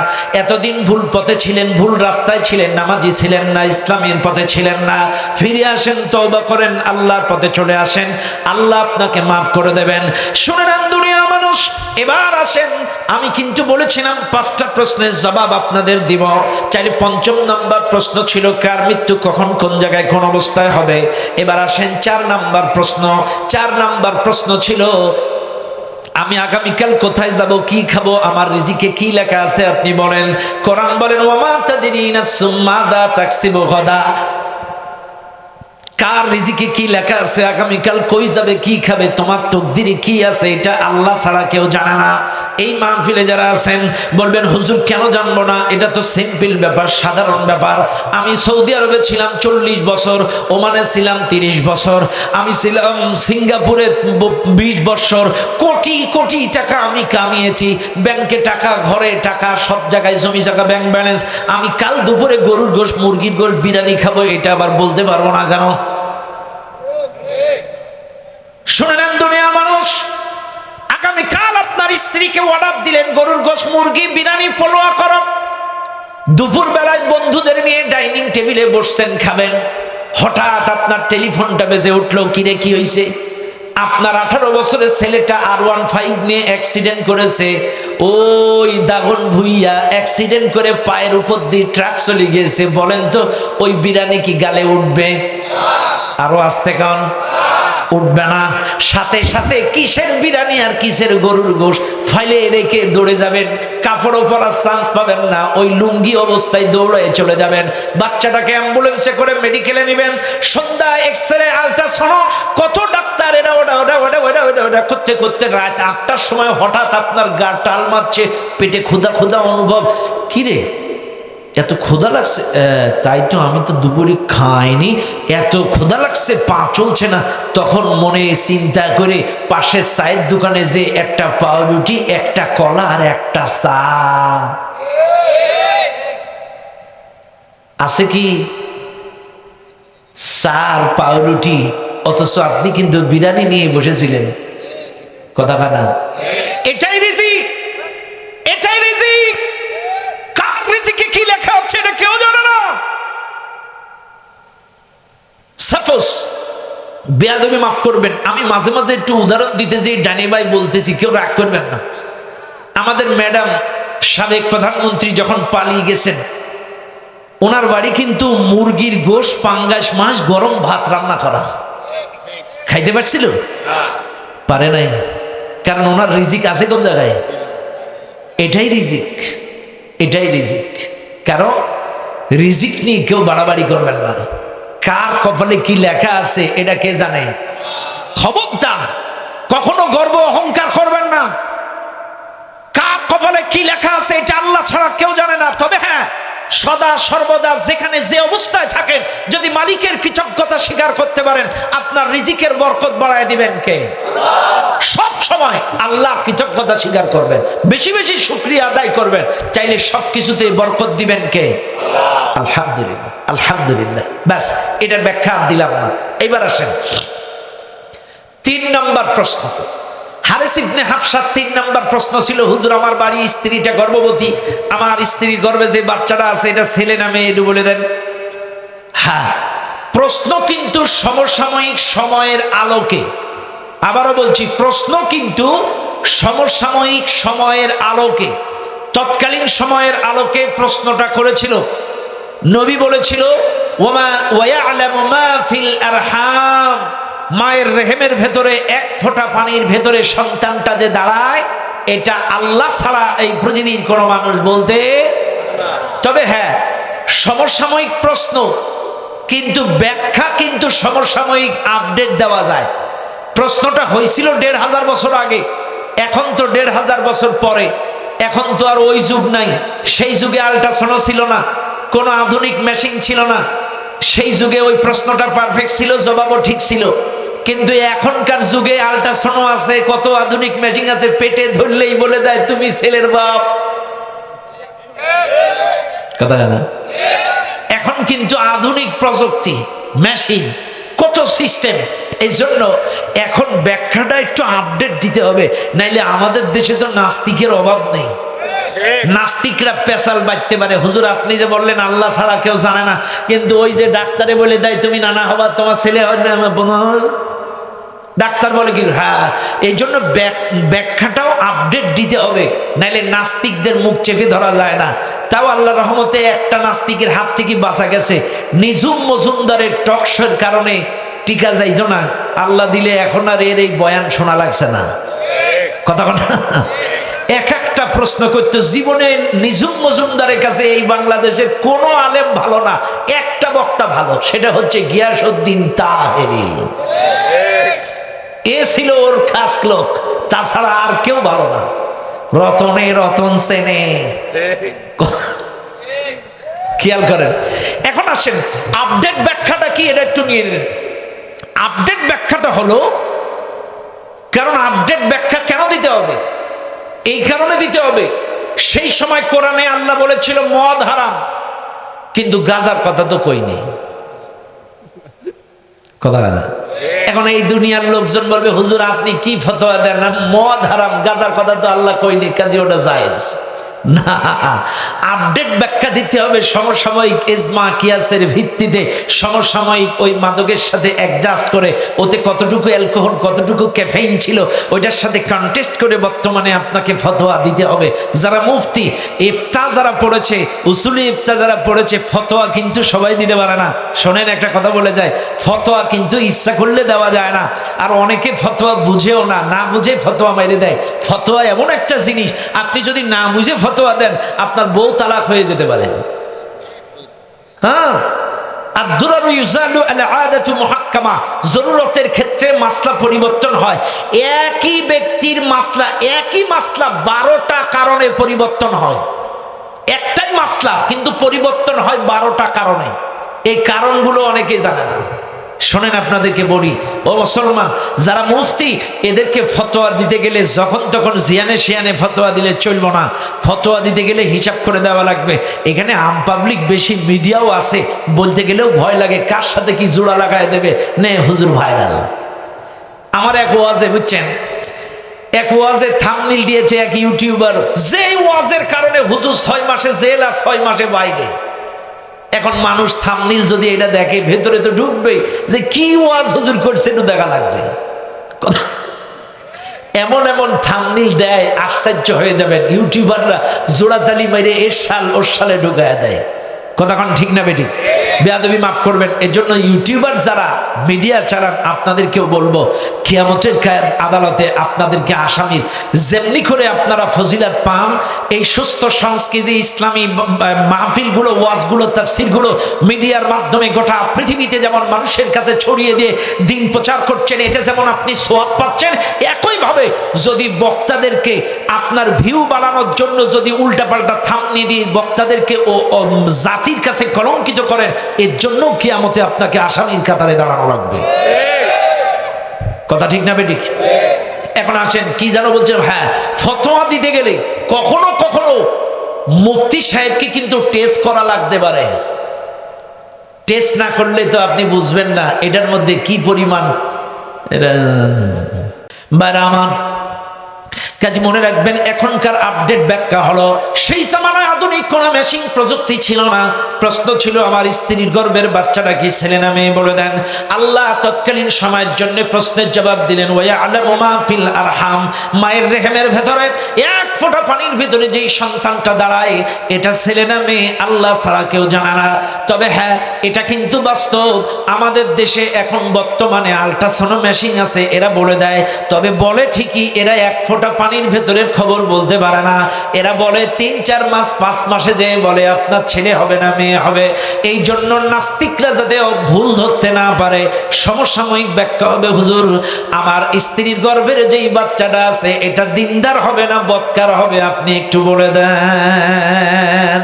এতদিন ভুল পথে ছিলেন, ভুল রাস্তায় ছিলেন, নামাজি ছিলেন না, ইসলামের পথে ছিলেন না। ফিরে আসেন, তওবা করেন, আল্লাহর পথে চলে আসেন, আল্লাহ আপনাকে মাফ করে দেবেন। শুনে নেন দুনিয়ার মানুষ, এবার আসেন, আমি কিন্তু বলেছিলাম 5টা প্রশ্নের জবাব আপনাদের দিব। চাইলে 5ম নাম্বার প্রশ্ন ছিল কার মৃত্যু কখন কোন জায়গায় কোন অবস্থায় হবে। এবার আসেন 4 নাম্বার প্রশ্ন। 4 নাম্বার প্রশ্ন ছিল আমি আগামীকাল কোথায় যাব, কি খাবো, আমার রিজিকে কি লেখা আছে আপনি বলেন। কোরআন বলেন ওয়ামা তাদরি নাফসুম মাযা তাকসিবু গাদা। কার রিজিকে কি লেখা আছে, আগামীকাল কই যাবে, কি খাবে, তোমার তকদিরে কি আছে, এটা আল্লাহ ছাড়া কেউ জানে না। এই মাহফিলে যারা আছেন বলবেন হুজুর কেন জানবো না, এটা তো সিম্পল ব্যাপার, সাধারণ ব্যাপার। আমি সৌদি আরবে ছিলাম 40 বছর, ওমানে ছিলাম 30 বছর, আমি ছিলাম সিঙ্গাপুরে 20 বছর। কোটি কোটি টাকা আমি কামিয়েছি, ব্যাংকে টাকা, ঘরে টাকা, সব জায়গায় জমি জায়গা, ব্যাংক ব্যালেন্স। আমি কাল দুপুরে গরুর গোশত, মুরগির গোশত, বিরিয়ানি খাবো, এটা আবার বলতে পারবো না কেন? শুনে নেন দুনিয়ার মানুষ, আগামীকাল আপনার স্ত্রীকে অর্ডার দিলেন গরুর গোশত, মুরগি, বিরিয়ানি, পোলোয়া করো। দুপুর বেলায় বন্ধুদের নিয়ে ডাইনিং টেবিলে বসতেন, খাবেন। হঠাৎ আপনার টেলিফোনটা বেজে উঠলো, কিরে কি হয়েছে? আপনার 18 বছরের ছেলেটা R15 নিয়ে অ্যাক্সিডেন্ট করেছে, ওই দাগন ভুইয়া অ্যাক্সিডেন্ট করে পায়ের উপর দিয়ে ট্রাক চলে গিয়েছে। বলেন তো ওই বিরিয়ানি কি গালে উঠবে? আরো আসতে কান উঠবে না। সাথে সাথে কিসের বিরিয়ানি আর কিসের গরুর গোশত ফাইলে রেখে দৌড়ে যাবেন, কাপড়ও পরার চান্স পাবেন না, ওই লুঙ্গি অবস্থায় দৌড়ে চলে যাবেন। বাচ্চাটাকে অ্যাম্বুলেন্সে করে মেডিকেলে নেবেন। সন্ধ্যা এক্সরে, আলট্রাসাউন্ড, কত ডাক্তার এরা ওটা ওটা ওটা ওটা ওটা ওটা করতে করতে রাত 8টার সময় হঠাৎ আপনার গা টাল মারছে, পেটে ক্ষুধা ক্ষুধা অনুভব। কিরে এত ক্ষুধা লাগছে? তাই তো, আমি তো দুপুরে খাইনি, এত ক্ষুধা লাগছে, পা চলছে না। তখন মনে চিন্তা করে পাশের চায়ের দোকানে যে একটা পাউরুটি, একটা কলা আর একটা চা আছে, কি চা আর পাউরুটি, অথচ আপনি কিন্তু বিরিয়ানি নিয়ে বসেছিলেন। কথা কানা, এটাই রিজিক, এটাই রিজিক। কার রিজিকে কি লেখা হচ্ছে এটা কেউ জানে না। সাপোজ, বেয়াদবি মাফ করবেন, আমি মাঝে মাঝে একটু উদাহরণ দিতে যে ডানি ভাই বলতেছি, কেউ রাগ করবেন না। আমাদের ম্যাডাম সাবেক প্রধানমন্ত্রী যখন পালিয়ে গেছেন, ওনার বাড়ি কিন্তু মুরগির গোশত, পাঙ্গাস মাছ, গরম ভাত রান্না করা। খাইতে পারছিল? পারে নাই, কারণ ওনার রিজিক আছে কোন জায়গায়? এটাই রিজিক, এটাই রিজিক। কারণ রিজিক নিয়ে কেউ বাড়াবাড়ি করবেন না। কার কপালে কি লেখা আছে এটা কে জানে? খবরদার কখনো গর্ব অহংকার করবেন না। কার কপালে কি লেখা আছে এটা আল্লাহ ছাড়া কেউ জানে না। তবে হ্যাঁ, সদা সর্বদা যেখানে যে অবস্থায় থাকেন, যদি মালিকের কৃতজ্ঞতা স্বীকার করতে পারেন, আপনার রিজিকের বরকত বাড়ায় দিবেন কে? সব সময় আল্লাহর কৃতজ্ঞতা স্বীকার করবেন, বেশি বেশি শুকরিয়া আদায় করবেন, চাইলে সবকিছুতে বরকত দিবেন কে? আলহামদুলিল্লাহ, আলহামদুলিল্লাহ। ব্যাস, এটার ব্যাখ্যা আর দিলাম না। এবার আসেন 3 নম্বর প্রশ্ন। হারিস ইবনে হাফসা 3 নম্বর প্রশ্ন ছিল, হুজুর আমার বাড়ি স্ত্রীটা গর্ভবতী, আমার স্ত্রীর গর্ভে যে বাচ্চাটা আছে এটা ছেলে না মেয়ে, একটু বলে দেন। হ্যাঁ, প্রশ্ন কিন্তু সমসাময়িক সময়ের আলোকে, আবারও বলছি, প্রশ্ন কিন্তু সমসাময়িক সময়ের আলোকে, তৎকালীন সময়ের আলোকে প্রশ্নটা করেছিল। নবী বলেছিল ওমা ওয়ায়ালামু মা ফিল আরহাম, মায়ের রেহেমের ভেতরে 1 ফোঁটা পানির ভেতরে সন্তানটা যে দাঁড়ায়, এটা আল্লাহ ছাড়া এই পৃথিবীর কোনো মানুষ বলতে। তবে হ্যাঁ, সমসাময়িক প্রশ্ন কিন্তু ব্যাখ্যা কিন্তু সমসাময়িক আপডেট দেওয়া যায়। প্রশ্নটা হয়েছিল 1500 বছর আগে, এখন তো 1500 বছর পরে, এখন তো আর ওই যুগ নাই। সেই যুগে আল্ট্রাসাউন্ড ছিল না, কোনো আধুনিক মেশিন ছিল না, সেই যুগে ওই প্রশ্নটা পারফেক্ট ছিল, জবাবও ঠিক ছিল। কিন্তু এখনকার যুগে আল্ট্রাসাউন্ড আছে, কত আধুনিক মেশিন আছে, পেটে ধরলেই বলে দেয় তুমি ছেলের বাপ। কথা না? এখন কিন্তু আধুনিক প্রযুক্তি, মেশিন, কত সিস্টেম। এই জন্য এখন ব্যাখ্যাটা একটু আপডেট দিতে হবে, নাইলে আমাদের দেশে তো নাস্তিকের অভাব নেই। নাস্তিকরা পেশাল বাঁধতে পারে। হুজুর আপনি যে বললেন আল্লাহ ছাড়া কেউ জানে না, কিন্তু ওই যে ডাক্তারে বলে দেয় তুমি নানা হবা, তোমার ছেলে হয় না, ডাক্তার বলে কি, হ্যাঁ। এই জন্য ব্যাখ্যাটাও আপডেট দিতে হবে, নাইলে নাস্তিকদের মুখ চেপে ধরা যায় না। তাও আল্লাহ রহমতে একটা নাস্তিকের হাত থেকে বাঁচা গেছে। নিঝুম মজুমদারের টকশোর কারণে টিকা যাইতো না, আল্লাহ দিলে এখন আর এর এই বয়ান শোনা লাগছে না। কথা কথা এক একটা প্রশ্ন করতো জীবনে। নিঝুম মজুমদারের কাছে এই বাংলাদেশের কোনো আলেম ভালো না, একটা বক্তা ভালো, সেটা হচ্ছে গিয়াসউদ্দিন তাহেরি। এ ছিল ওর খাস লোক, তাছাড়া আর কেউ ভালো না। রতনে রতন সেনে, খেয়াল করেন। এখন আসেন আপডেট ব্যাখ্যাটা কি, এটা একটু নিয়ে নেন। আপডেট ব্যাখ্যাটা হলো, কারণ আপডেট ব্যাখ্যা কেন দিতে হবে? এই কারণে দিতে হবে, সেই সময় কোরআনে আল্লাহ বলেছিল মদ হারাম, কিন্তু গাজার কথা তো কই নেই। কথা না? এখন এই দুনিয়ার লোকজন বলবে হুজুর আপনি কি ফতোয়া দেন, মদ হারাম, গাজার কথা তো আল্লাহ কইনি, কাজে ওটা জায়েজ না। আপডেট ব্যাখ্যা দিতে হবে সমসাময়িক ইজমা কিয়াসের ভিত্তিতে, সমসাময়িক ওই মাদকের সাথে অ্যাডজাস্ট করে, ওতে কতটুকু অ্যালকোহল, কতটুকু ক্যাফেইন ছিল, ওইটার সাথে কন্টেস্ট করে বর্তমানে আপনাকে ফতোয়া দিতে হবে। যারা মুফতি ইফতা যারা পড়েছে, উসুলি ইফতা যারা পড়েছে, ফতোয়া কিন্তু সবাই দিতে পারে না। শোনেন একটা কথা বলে যায়, ফতোয়া কিন্তু ইচ্ছা করলে দেওয়া যায় না। আর অনেকে ফতোয়া বুঝেও না, না বুঝে ফতোয়া মেরে দেয়। ফতোয়া এমন একটা জিনিস, আপনি যদি না বুঝে ফতোয়া দেন, আপনার বউ তালাক হয়ে যেতে পারে। হ্যাঁ, আদ-দুরারু ইউজালু আল-আদাতু মুহাক্কামা, জরুরতের ক্ষেত্রে মাসলা পরিবর্তন হয়। একই ব্যক্তির মাসলা, একই মাসলা 12টা কারণে পরিবর্তন হয়। একটাই মাসলা কিন্তু পরিবর্তন হয় 12টা কারণে। এই কারণগুলো অনেকেই জানে না। শোনেন আপনাদেরকে বলি, ও মুসলমান যারা মুফতি, এদেরকে ফতোয়া দিতে গেলে যখন তখন জিয়ানে শিয়ানে ফতোয়া দিলে চলবো না। ফতোয়া দিতে গেলে হিসাব করে দেওয়া লাগবে। এখানে আম পাবলিক বেশি, মিডিয়াও আছে, বলতে গেলেও ভয় লাগে কার সাথে কি জোড়া লাগায় দেবে। নে হুজুর ভাইরাল। আমার এক ওয়াজে, বুঝছেন, এক ওয়াজে থাম্বনেইল দিয়েছে এক ইউটিউবার, যে ওয়াজের কারণে হুজুর 6 মাসে জেল আর 6 মাসে বাইরে। এখন মানুষ থাম্বনেইল যদি এটা দেখে, ভেতরে তো ঢুকবে যে কি ওয়াজ হুজুর করছে, একটু দেখা লাগবে। এমন এমন থাম্বনেইল দেয়, আশ্চর্য হয়ে যাবেন। ইউটিউবাররা জোড়াতালি মেরে এর সাল ওর সালে ঢুকায় দেয়। কথাক্ষণ ঠিক না বেটি? বেয়াদবি মাফ করবেন। এজন্য ইউটিউবার যারা মিডিয়া চালান, আপনাদেরকেও বলবো, কিয়ামতের আদালতে আপনাদেরকে আসামির যেমনি করে আপনারা ফজিলাত পান, এই সুস্থ সংস্কৃতি ইসলামী মাহফিলগুলো, ওয়াজগুলো, তাফসিরগুলো মিডিয়ার মাধ্যমে গোটা পৃথিবীতে যেমন মানুষের কাছে ছড়িয়ে দিয়ে দিন প্রচার করছেন, এটা যেমন আপনি সোয়াব পাচ্ছেন, একইভাবে যদি বক্তাদেরকে আপনার ভিউ বাড়ানোর জন্য যদি উল্টাপাল্টা থাম্বনেইল দিয়ে বক্তাদেরকে ও জাতির কাছে কলঙ্কিত করেন, এর জন্য কিয়ামতে আপনাকে আসামির কাতারে দাঁড়ানো লাগবে। কথা ঠিক না বেঠিক? এখন আসেন, কি জানো বলছেন, হ্যাঁ, ফতোয়া দিতে গেলে কখনো কখনো মুফতি সাহেবকে কিন্তু টেস্ট করা লাগতে পারে। টেস্ট না করলে তো আপনি বুঝবেন না এটার মধ্যে কি পরিমাণ। বারামান কাজে মনে রাখবেন, এখনকার আপডেট ব্যাখ্যা হলো, সেই জামানায় আধুনিক কোন মেশিন প্রযুক্তি ছিল না। প্রশ্ন ছিল আমার স্ত্রীর গর্ভের বাচ্চাটা কি ছেলে না মেয়ে, বলে দেন। আল্লাহ তৎকালীন সময়ের জন্য প্রশ্নের জবাব দিলেন, ওয়া ইয়ালামু মা ফিল আরহাম, মায়ের রেহেমের ভেতরে এক ফোঁটা পানির ভিতরে যেই সন্তানটা দাঁড়ায়, এটা ছেলে না মেয়ে আল্লাহ ছাড়া কেউ জানে না। তবে হ্যাঁ, এটা কিন্তু বাস্তব, আমাদের দেশে এখন বর্তমানে আল্ট্রাসাউন্ড মেশিন আছে, এরা বলে দেয়। তবে বলে ঠিকই, এরা এক ফোঁটা পানির ভেতরের খবর বলতে পারে না। এরা বলে 3-4 মাস 5 মাসে যে বলে আপনার ছেলে হবে না মেয়ে হবে। এই জন্য নাস্তিকরা যাতে ভুল ধরতে না পারে, সমসাময়িক ব্যাখ্যা হবে, হুজুর আমার স্ত্রীর গর্ভের যেই বাচ্চাটা আছে এটা দিনদার হবে না বদকার হবে, আপনি একটু বলে দেন।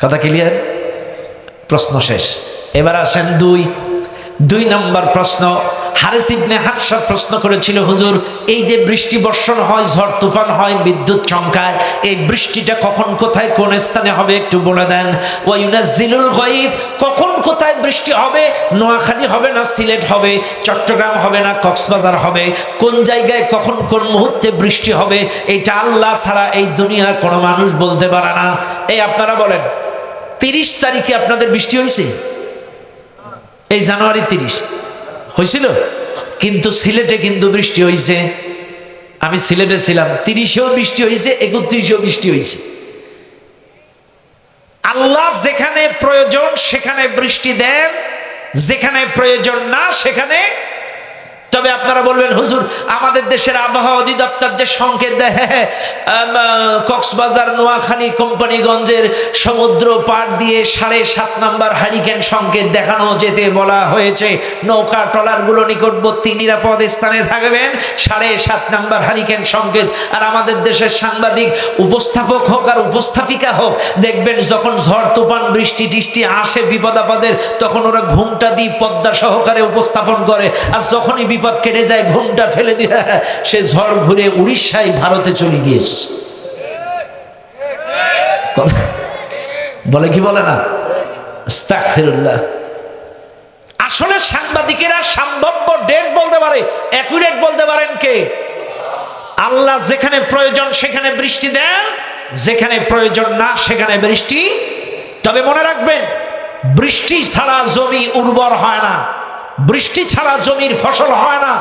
কথা ক্লিয়ার? প্রশ্ন শেষ। এবার আসেন 2, দুই নম্বর প্রশ্ন, হারিস ইবনে হাফসা প্রশ্ন করেছিল, হুজুর এই যে বৃষ্টি বর্ষণ হয়, ঝড় তুফান হয়, বিদ্যুৎ চমকায়, এই বৃষ্টিটা কখন কোথায় কোন স্থানে হবে একটু বলে দেন। ওয়া ইউনাজ্জিলুল গায়ব, কখন কোথায় বৃষ্টি হবে? নোয়াখালী হবে না সিলেট হবে, চট্টগ্রাম হবে না কক্সবাজার হবে, কোন জায়গায় কখন কোন মুহূর্তে বৃষ্টি হবে এটা আল্লাহ ছাড়া এই দুনিয়ার কোনো মানুষ বলতে পারে না। এই আপনারা বলেন 30 তারিখে আপনাদের বৃষ্টি হয়েছে? এই জানুয়ারি 30 হয়েছিল, কিন্তু সিলেটে কিন্তু বৃষ্টি হয়েছে। আমি সিলেটে ছিলাম, 30-এও বৃষ্টি হয়েছে, 31-এও বৃষ্টি হয়েছে। আল্লাহ যেখানে প্রয়োজন সেখানে বৃষ্টি দেন, যেখানে প্রয়োজন না সেখানে। তবে আপনারা বলবেন, হুজুর আমাদের দেশের আবহাওয়া অধিদপ্তর যে সংকেত দেয়, কক্সবাজার, নোয়াখালী, কোম্পানিগঞ্জের সমুদ্র পার দিয়ে 7.5 নম্বর হারিকেন সংকেত দেখানো যেতে বলা হয়েছে, নৌকা ট্রলারগুলো নিকটবর্তী নিরাপদ স্থানে থাকবেন, 7.5 নম্বর হারিকেন সংকেত। আর আমাদের দেশের সাংবাদিক উপস্থাপক হোক আর উপস্থাপিকা হোক, দেখবেন যখন ঝড় তুফান বৃষ্টি টিষ্টি আসে বিপদ আপদের, তখন ওরা ঘুমটা দিয়ে পদ্মা সহকারে উপস্থাপন করে, আর যখনই বিপদ কেটে যায় ঘুমটা ফেলে দিয়ে সে ঝড় ঘুরে উড়িষ্যায়, ভারতে চলে গিয়েছে। বলে কি বলে না? আস্তাগফিরুল্লাহ। আসলে সাংবাদিকেরা সম্ভাব্য ডেট বলতে পারে, অ্যাকুরেট বলতে পারেন কে? আল্লাহ যেখানে প্রয়োজন সেখানে বৃষ্টি দেন, যেখানে প্রয়োজন না সেখানে বৃষ্টি। তবে মনে রাখবেন, বৃষ্টি ছাড়া জমি উর্বর হয় না, বৃষ্টি ছাড়া জমির ফসল হয় না।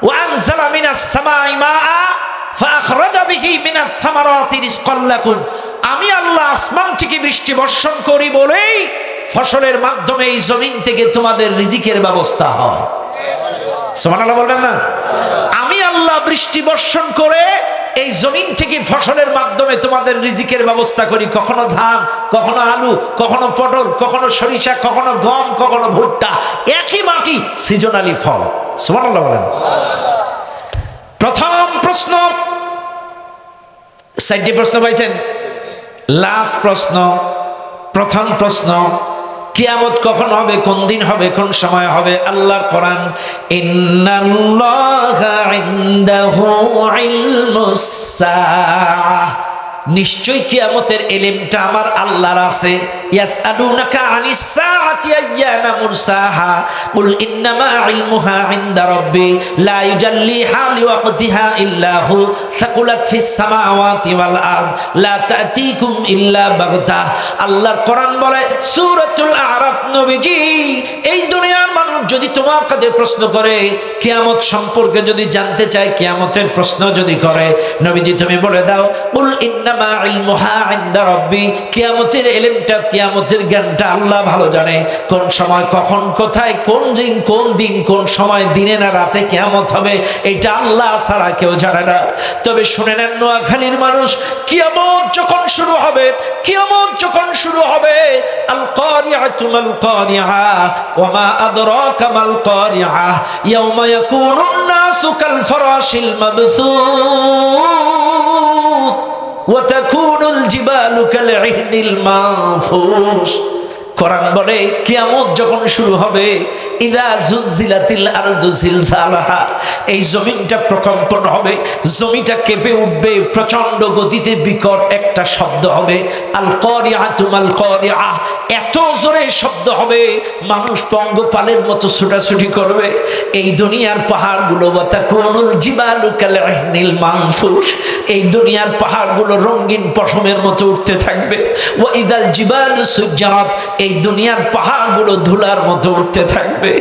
ওয়ানজালা মিনাস সামাই মাআ ফাআখরাজা বিহি মিনাস সামারাতি রিজকাল লাকুম, আমি আল্লাহ আসমান থেকে বৃষ্টি বর্ষণ করি বলেই ফসলের মাধ্যমে এই জমিন থেকে তোমাদের রিজিকের ব্যবস্থা হয়। সুবহানাল্লাহ বলবেন না? আমি আল্লাহ বৃষ্টি বর্ষণ করে এই জমিন থেকে ফসলের মাধ্যমে তোমাদের রিজিকের ব্যবস্থা করি। কখনো ধান, কখনো আলু, কখনো পটল, কখনো সরিষা, কখনো গম, কখনো ভুট্টা, একই মাটি, সিজনালি ফল। সুবহানাল্লাহ বলেন। প্রথম প্রশ্ন, 4টি প্রশ্ন পাইছেন। লাস্ট প্রশ্ন, প্রথম প্রশ্ন, কিয়ামত কখন হবে, কোন দিন হবে, কোন সময় হবে? আল্লাহর কোরআন, ইন্নাল্লাহা ইনদাহু ইলমুস সাআহ, নিশ্চয় কিয়ামতের ইলমটা আমার আল্লাহর আছে। ইয়াসআলুনাকা আনিস সাআতি আইয়ানা মুরসাহা কুল ইন্নামা ইলমুহা ইনদা রাব্বি লা ইউজাল্লিহা লিওয়াক্তিহা ইল্লা হু সাকুলাত ফিস সামাওয়াতি ওয়াল আরদ লা তাতিকুম ইল্লা বাগতাহ। আল্লাহর কোরআন বলে সূরাতুল আরাফ, নবীজি এই দুনিয়ার মানুষ যদি তোমার কাছে প্রশ্ন করে, কিয়ামত সম্পর্কে যদি জানতে চায়, কিয়ামতের প্রশ্ন যদি করে, নবীজি তুমি বলে দাও, কুল ইন্নামা ইলমুহা ইনদা রাব্বি, কিয়ামতের ইলমটা, কিয়ামতের জ্ঞানটা আল্লাহ ভালো জানে। কোন সময়, কখন, কোথায়, কোন দিন, কোন সময়, দিনে না রাতে কিয়ামত হবে, এটা আল্লাহ ছাড়া কেউ জানে না। তবে শুনে নেন নোয়াখালীর মানুষ, কিয়ামত যখন শুরু হবে, কিয়ামত যখন শুরু হবে, আল কারিআতু মাল কারিআ ওয়া মা আদরাকা মাল কারিআ ইয়াওমা ইয়াকুনুন নাসু কাল ফারাশিল মাবথুত ওয়া তাকুনুল জিবালু কাল ইহনিল মানফুশ। কোরআন বলে কিয়ামত যখন শুরু হবে, ইদা জুলজিলাতিল আরদু জিলজালাহা, এই জমিনটা প্রকম্পন হবে, জমিটা কেঁপে উঠবে, প্রচন্ড গতিতে বিকট একটা শব্দ হবে, আল কারিআতু মাল কারিআ, এত জোরে শব্দ হবে মানুষ পঙ্গপালের মতো ছুটাছুটি করবে। এই দুনিয়ার পাহাড়গুলো, ওয়া তাকুনুল জিবালু কাল ইহনিল মানফুশ, এই দুনিয়ার পাহাড়গুলো রঙিন পশমের মতো উঠতে থাকবে। ওয়া ইদাল জিবালু সুজ্জারাত, এই দুনিয়ার পাহাড়গুলো ধুলার মতো উঠতে থাকবে।